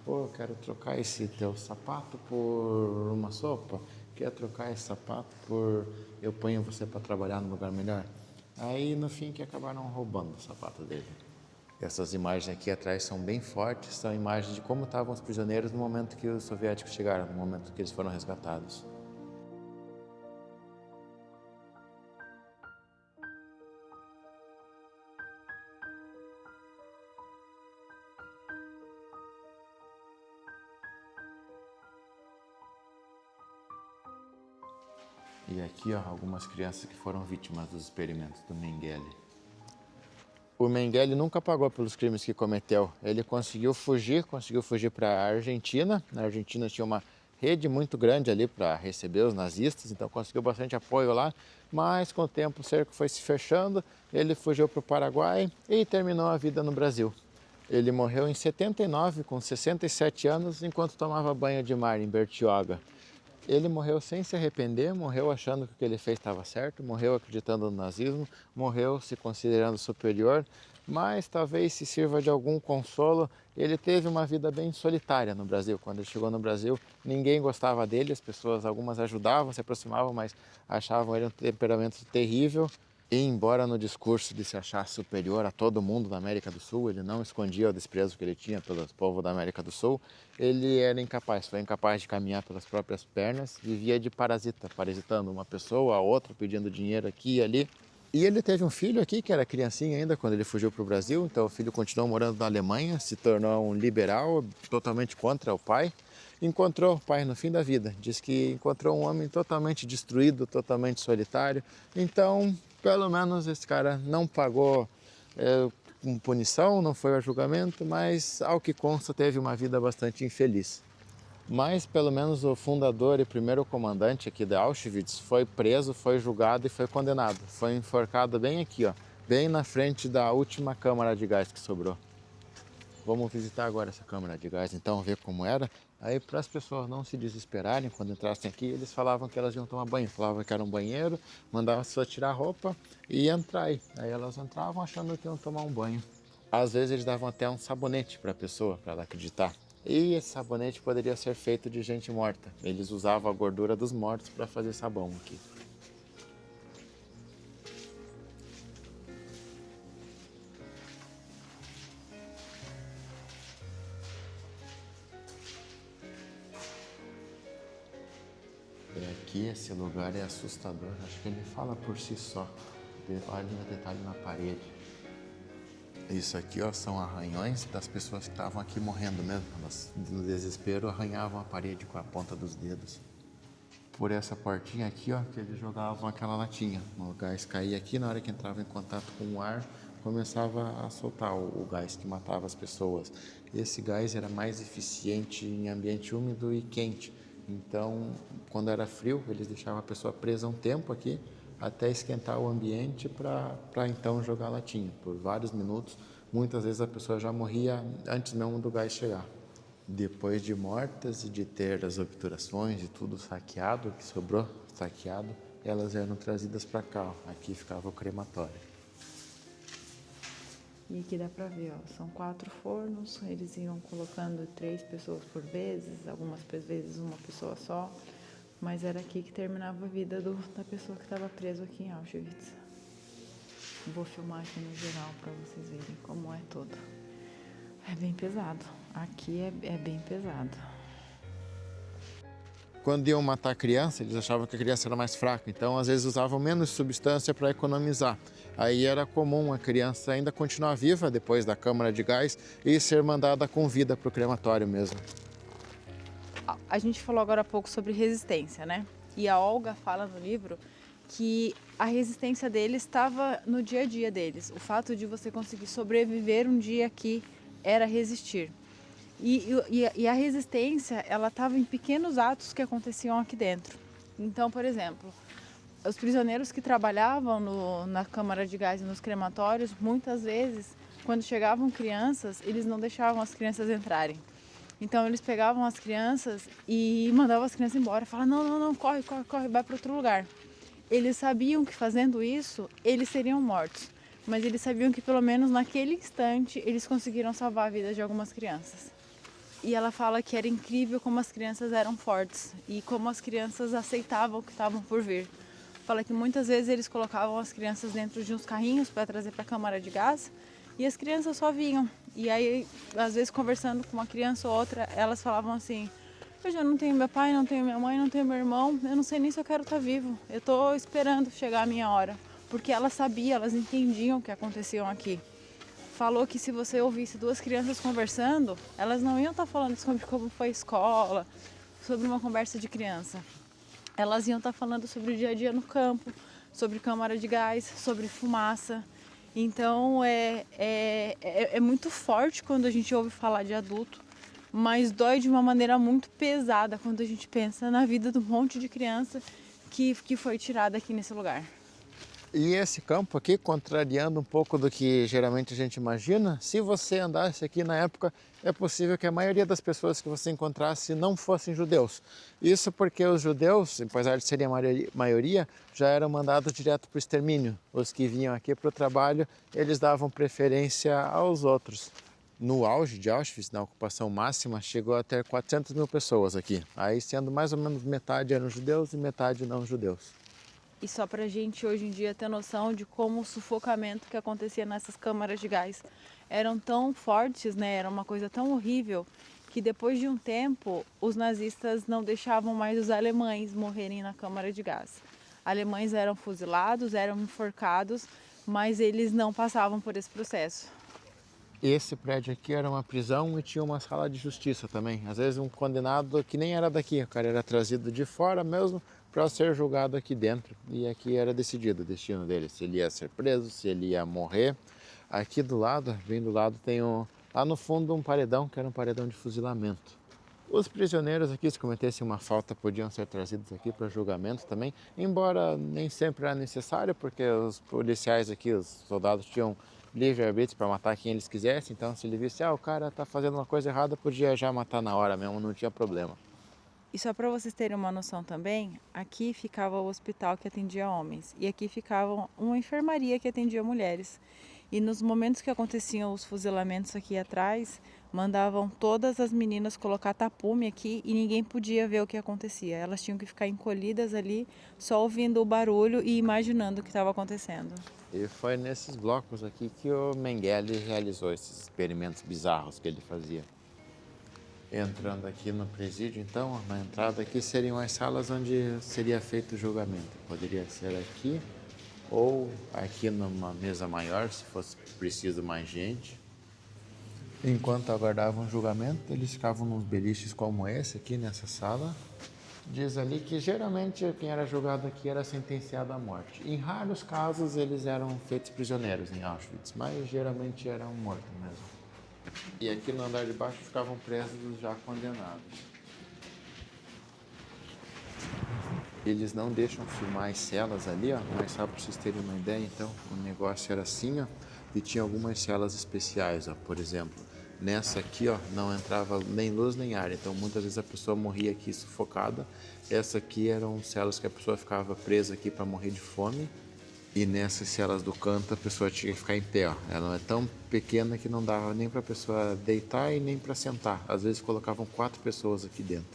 pô, eu quero trocar esse teu sapato por uma sopa. Quer trocar esse sapato por eu ponho você para trabalhar num lugar melhor? Aí no fim que acabaram roubando o sapato dele. Essas imagens aqui atrás são bem fortes, são imagens de como estavam os prisioneiros no momento que os soviéticos chegaram, no momento que eles foram resgatados. E aqui, ó, algumas crianças que foram vítimas dos experimentos do Mengele. O Mengele nunca pagou pelos crimes que cometeu. Ele conseguiu fugir para a Argentina. Na Argentina tinha uma rede muito grande ali para receber os nazistas, então conseguiu bastante apoio lá. Mas com o tempo o cerco foi se fechando, ele fugiu para o Paraguai e terminou a vida no Brasil. Ele morreu em 79, com 67 anos, enquanto tomava banho de mar em Bertioga. Ele morreu sem se arrepender, morreu achando que o que ele fez estava certo, morreu acreditando no nazismo, morreu se considerando superior, mas talvez se sirva de algum consolo. Ele teve uma vida bem solitária no Brasil. Quando ele chegou no Brasil, ninguém gostava dele, as pessoas, algumas ajudavam, se aproximavam, mas achavam ele um temperamento terrível. E embora no discurso de se achar superior a todo mundo da América do Sul, ele não escondia o desprezo que ele tinha pelo povo da América do Sul, ele era incapaz, foi incapaz de caminhar pelas próprias pernas, vivia de parasita, parasitando uma pessoa, a outra, pedindo dinheiro aqui e ali. E ele teve um filho aqui, que era criancinha ainda, quando ele fugiu para o Brasil, então o filho continuou morando na Alemanha, se tornou um liberal, totalmente contra o pai. Encontrou o pai no fim da vida, diz que encontrou um homem totalmente destruído, totalmente solitário. Então, pelo menos esse cara não pagou com punição, não foi a julgamento, mas ao que consta teve uma vida bastante infeliz. Mas pelo menos o fundador e primeiro comandante aqui de Auschwitz foi preso, foi julgado e foi condenado. Foi enforcado bem aqui, ó, bem na frente da última câmara de gás que sobrou. Vamos visitar agora essa câmara de gás, então, ver como era. Aí, para as pessoas não se desesperarem quando entrassem aqui, eles falavam que elas iam tomar banho. Falavam que era um banheiro, mandavam só tirar a roupa e entrar aí. Aí elas entravam achando que iam tomar um banho. Às vezes eles davam até um sabonete para a pessoa, para ela acreditar. E esse sabonete poderia ser feito de gente morta. Eles usavam a gordura dos mortos para fazer sabão aqui. aqui, esse lugar é assustador. Acho que ele fala por si só. Olha o detalhe na parede. Isso aqui, ó, são arranhões das pessoas que estavam aqui morrendo mesmo. Elas, no desespero, arranhavam a parede com a ponta dos dedos. Por essa portinha aqui, ó, que eles jogavam aquela latinha. O gás caía aqui, na hora que entrava em contato com o ar, começava a soltar o gás que matava as pessoas. Esse gás era mais eficiente em ambiente úmido e quente. Então, quando era frio, eles deixavam a pessoa presa um tempo aqui, até esquentar o ambiente para então jogar a latinha. Por vários minutos, muitas vezes a pessoa já morria antes mesmo do gás chegar. Depois de mortas e de ter as obturações e tudo saqueado, o que sobrou saqueado, elas eram trazidas para cá. Aqui ficava o crematório. E aqui dá pra ver, ó, são 4 fornos, eles iam colocando 3 pessoas por vezes, algumas vezes uma pessoa só, mas era aqui que terminava a vida da pessoa que estava presa aqui em Auschwitz. Vou filmar aqui no geral para vocês verem como é todo. É bem pesado, aqui é bem pesado. Quando iam matar a criança, eles achavam que a criança era mais fraca, então às vezes usavam menos substância para economizar. Aí era comum a criança ainda continuar viva depois da câmara de gás e ser mandada com vida para o crematório mesmo. A gente falou agora há pouco sobre resistência, né? E a Olga fala no livro que a resistência deles estava no dia a dia deles. O fato de você conseguir sobreviver um dia aqui era resistir. E a resistência, ela estava em pequenos atos que aconteciam aqui dentro. Então, por exemplo, os prisioneiros que trabalhavam na câmara de gás e nos crematórios, muitas vezes, quando chegavam crianças, eles não deixavam as crianças entrarem. Então, eles pegavam as crianças e mandavam as crianças embora. Falavam, não, corre, vai para outro lugar. Eles sabiam que fazendo isso, eles seriam mortos. Mas eles sabiam que pelo menos naquele instante, eles conseguiram salvar a vida de algumas crianças. E ela fala que era incrível como as crianças eram fortes e como as crianças aceitavam o que estavam por vir. Fala que muitas vezes eles colocavam as crianças dentro de uns carrinhos para trazer para a câmara de gás e as crianças só vinham. E aí, às vezes, conversando com uma criança ou outra, elas falavam assim: eu já não tenho meu pai, não tenho minha mãe, não tenho meu irmão, eu não sei nem se eu quero estar vivo. Eu estou esperando chegar a minha hora. Porque elas sabiam, elas entendiam o que aconteciam aqui. Falou que se você ouvisse 2 crianças conversando, elas não iam estar falando sobre como foi a escola, sobre uma conversa de criança. Elas iam estar falando sobre o dia a dia no campo, sobre câmara de gás, sobre fumaça. Então é muito forte quando a gente ouve falar de adulto, mas dói de uma maneira muito pesada quando a gente pensa na vida de um monte de criança que foi tirada aqui nesse lugar. E esse campo aqui, contrariando um pouco do que geralmente a gente imagina, se você andasse aqui na época, é possível que a maioria das pessoas que você encontrasse não fossem judeus. Isso porque os judeus, apesar de serem a maioria, já eram mandados direto para o extermínio. Os que vinham aqui para o trabalho, eles davam preferência aos outros. No auge de Auschwitz, na ocupação máxima, chegou a ter 400 mil pessoas aqui. Aí sendo mais ou menos metade eram judeus e metade não judeus. E só para a gente hoje em dia ter noção de como o sufocamento que acontecia nessas câmaras de gás eram tão fortes, né? Era uma coisa tão horrível que depois de um tempo os nazistas não deixavam mais os alemães morrerem na câmara de gás. Alemães eram fuzilados, eram enforcados, mas eles não passavam por esse processo. Esse prédio aqui era uma prisão e tinha uma sala de justiça também. Às vezes um condenado que nem era daqui, o cara era trazido de fora mesmo para ser julgado aqui dentro. E aqui era decidido o destino dele, se ele ia ser preso, se ele ia morrer. Aqui do lado, bem do lado, tem lá no fundo um paredão, que era um paredão de fuzilamento. Os prisioneiros aqui, se cometessem uma falta, podiam ser trazidos aqui para julgamento também, embora nem sempre era necessário, porque os policiais aqui, os soldados tinham livre-arbítrio para matar quem eles quisessem, então se ele visse, o cara está fazendo uma coisa errada, podia já matar na hora mesmo, não tinha problema. E só para vocês terem uma noção também, aqui ficava o hospital que atendia homens e aqui ficava uma enfermaria que atendia mulheres. E nos momentos que aconteciam os fuzilamentos aqui atrás, mandavam todas as meninas colocar tapume aqui e ninguém podia ver o que acontecia. Elas tinham que ficar encolhidas ali, só ouvindo o barulho e imaginando o que estava acontecendo. E foi nesses blocos aqui que o Mengele realizou esses experimentos bizarros que ele fazia. Entrando aqui no presídio, então, na entrada aqui seriam as salas onde seria feito o julgamento. Poderia ser aqui ou aqui numa mesa maior, se fosse preciso mais gente. Enquanto aguardavam o julgamento, eles ficavam nos beliches como esse aqui nessa sala. Diz ali que geralmente quem era julgado aqui era sentenciado à morte. Em raros casos eles eram feitos prisioneiros em Auschwitz, mas geralmente eram mortos mesmo. E aqui no andar de baixo ficavam presos os já condenados. Eles não deixam filmar as celas ali, ó, mas só para vocês terem uma ideia, então, o negócio era assim, ó, e tinha algumas celas especiais, ó, por exemplo, nessa aqui, ó, não entrava nem luz nem ar, então muitas vezes a pessoa morria aqui sufocada. Essa aqui eram celas que a pessoa ficava presa aqui para morrer de fome. E nessas celas do canto a pessoa tinha que ficar em pé, ó. Ela é tão pequena que não dava nem para a pessoa deitar e nem para sentar. Às vezes colocavam 4 pessoas aqui dentro.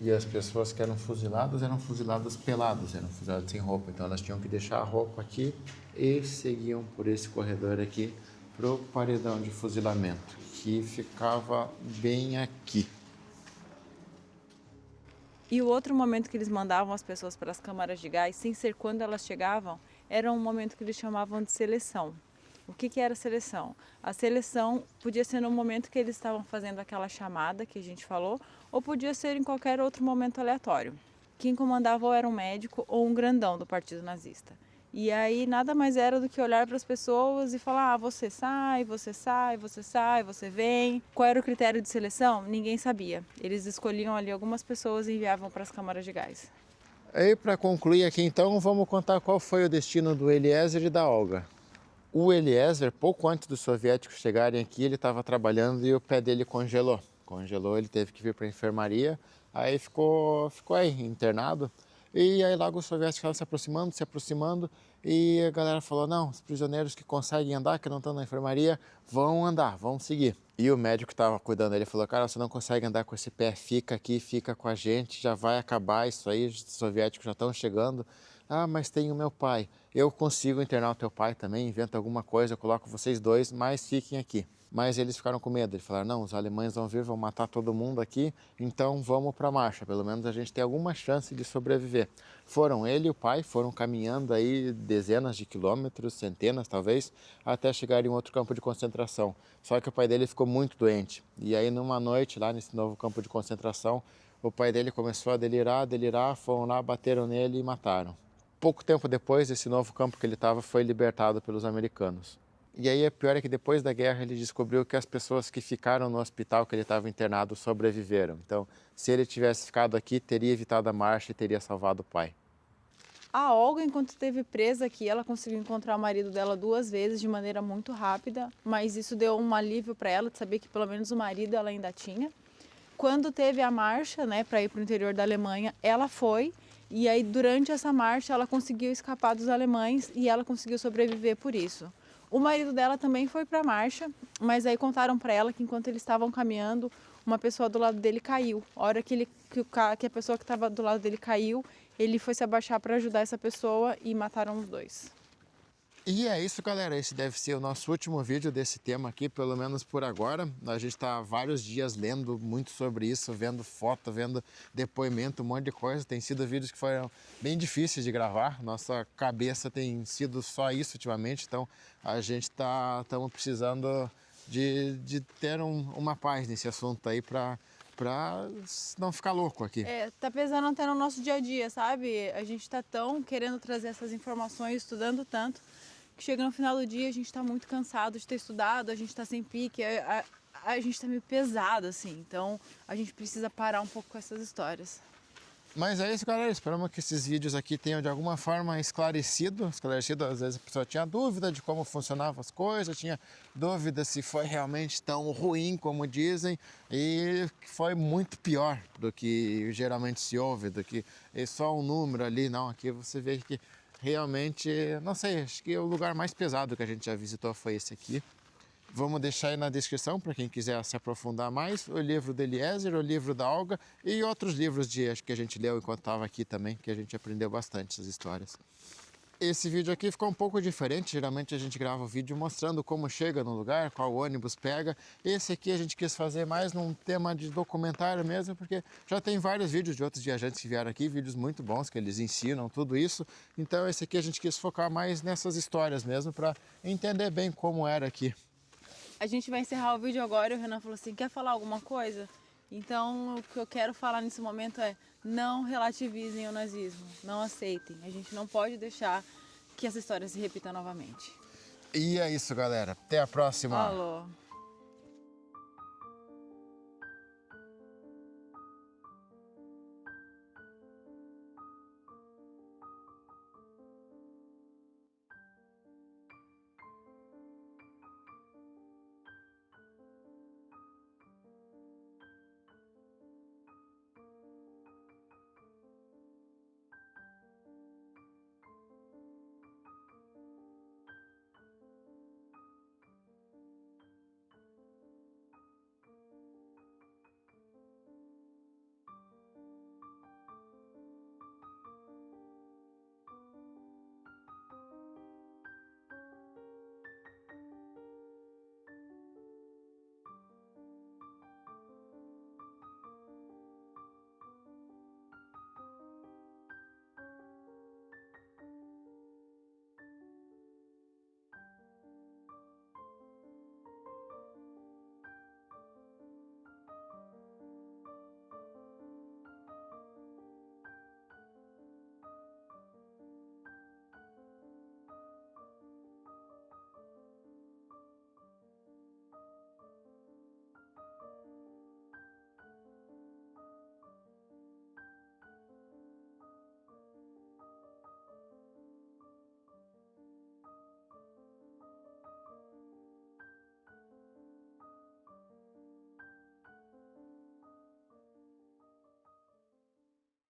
E as pessoas que eram fuziladas peladas, eram fuziladas sem roupa. Então elas tinham que deixar a roupa aqui e seguiam por esse corredor aqui pro paredão de fuzilamento, que ficava bem aqui. E o outro momento que eles mandavam as pessoas para as câmaras de gás, sem ser quando elas chegavam, era um momento que eles chamavam de seleção. O que era seleção? A seleção podia ser no momento que eles estavam fazendo aquela chamada que a gente falou, ou podia ser em qualquer outro momento aleatório. Quem comandava ou era um médico ou um grandão do Partido Nazista. E aí nada mais era do que olhar para as pessoas e falar: ah, você sai, você sai, você sai, você vem. Qual era o critério de seleção? Ninguém sabia. Eles escolhiam ali algumas pessoas e enviavam para as câmaras de gás. Aí, para concluir aqui então, vamos contar qual foi o destino do Eliezer e da Olga. O Eliezer, pouco antes dos soviéticos chegarem aqui, ele estava trabalhando e o pé dele congelou. Congelou, ele teve que vir para a enfermaria, aí ficou aí internado. E aí logo os soviéticos estavam se aproximando e a galera falou: não, os prisioneiros que conseguem andar, que não estão na enfermaria, vão andar, vão seguir. E o médico que estava cuidando dele falou: cara, você não consegue andar com esse pé, fica aqui, fica com a gente, já vai acabar isso aí, os soviéticos já estão chegando. Ah, mas tem o meu pai. Eu consigo internar o teu pai também, inventa alguma coisa, eu coloco vocês dois, mas fiquem aqui. Mas eles ficaram com medo, eles falaram: não, os alemães vão vir, vão matar todo mundo aqui, então vamos para a marcha, pelo menos a gente tem alguma chance de sobreviver. Foram ele e o pai, foram caminhando aí dezenas de quilômetros, centenas talvez, até chegar em outro campo de concentração. Só que o pai dele ficou muito doente, e aí numa noite lá nesse novo campo de concentração, o pai dele começou a delirar, foram lá, bateram nele e mataram. Pouco tempo depois, esse novo campo que ele estava foi libertado pelos americanos. E aí, o pior é que depois da guerra ele descobriu que as pessoas que ficaram no hospital que ele estava internado sobreviveram. Então, se ele tivesse ficado aqui, teria evitado a marcha e teria salvado o pai. A Olga, enquanto esteve presa aqui, ela conseguiu encontrar o marido dela 2 vezes de maneira muito rápida, mas isso deu um alívio para ela de saber que pelo menos o marido ela ainda tinha. Quando teve a marcha, né, para ir para o interior da Alemanha, ela foi. E aí, durante essa marcha, ela conseguiu escapar dos alemães e ela conseguiu sobreviver por isso. O marido dela também foi para a marcha, mas aí contaram para ela que enquanto eles estavam caminhando, uma pessoa do lado dele caiu. A hora que a pessoa que estava do lado dele caiu, ele foi se abaixar para ajudar essa pessoa e mataram os dois. E é isso, galera. Esse deve ser o nosso último vídeo desse tema aqui, pelo menos por agora. A gente está há vários dias lendo muito sobre isso, vendo foto, vendo depoimento, um monte de coisa. Tem sido vídeos que foram bem difíceis de gravar. Nossa cabeça tem sido só isso ultimamente, então a gente estamos precisando de ter uma paz nesse assunto aí para não ficar louco aqui. Tá pesando até no nosso dia a dia, sabe? A gente tá tão querendo trazer essas informações, estudando tanto, que chega no final do dia a gente tá muito cansado de ter estudado, a gente tá sem pique, a gente tá meio pesado, assim. Então a gente precisa parar um pouco com essas histórias. Mas é isso, galera. Esperamos que esses vídeos aqui tenham de alguma forma esclarecido. Às vezes a pessoa tinha dúvida de como funcionavam as coisas, tinha dúvida se foi realmente tão ruim como dizem, e foi muito pior do que geralmente se ouve, do que é só um número ali. Não, aqui você vê que realmente, não sei, acho que o lugar mais pesado que a gente já visitou foi esse aqui. Vamos deixar aí na descrição para quem quiser se aprofundar mais, o livro do Eliezer, o livro da Olga e outros livros acho que a gente leu enquanto estava aqui também, que a gente aprendeu bastante essas histórias. Esse vídeo aqui ficou um pouco diferente, geralmente a gente grava o vídeo mostrando como chega no lugar, qual ônibus pega. Esse aqui a gente quis fazer mais num tema de documentário mesmo, porque já tem vários vídeos de outros viajantes que vieram aqui, vídeos muito bons que eles ensinam tudo isso. Então esse aqui a gente quis focar mais nessas histórias mesmo, para entender bem como era aqui. A gente vai encerrar o vídeo agora e o Renan falou assim, quer falar alguma coisa? Então, o que eu quero falar nesse momento é, não relativizem o nazismo, não aceitem. A gente não pode deixar que essa história se repita novamente. E é isso, galera. Até a próxima. Falou.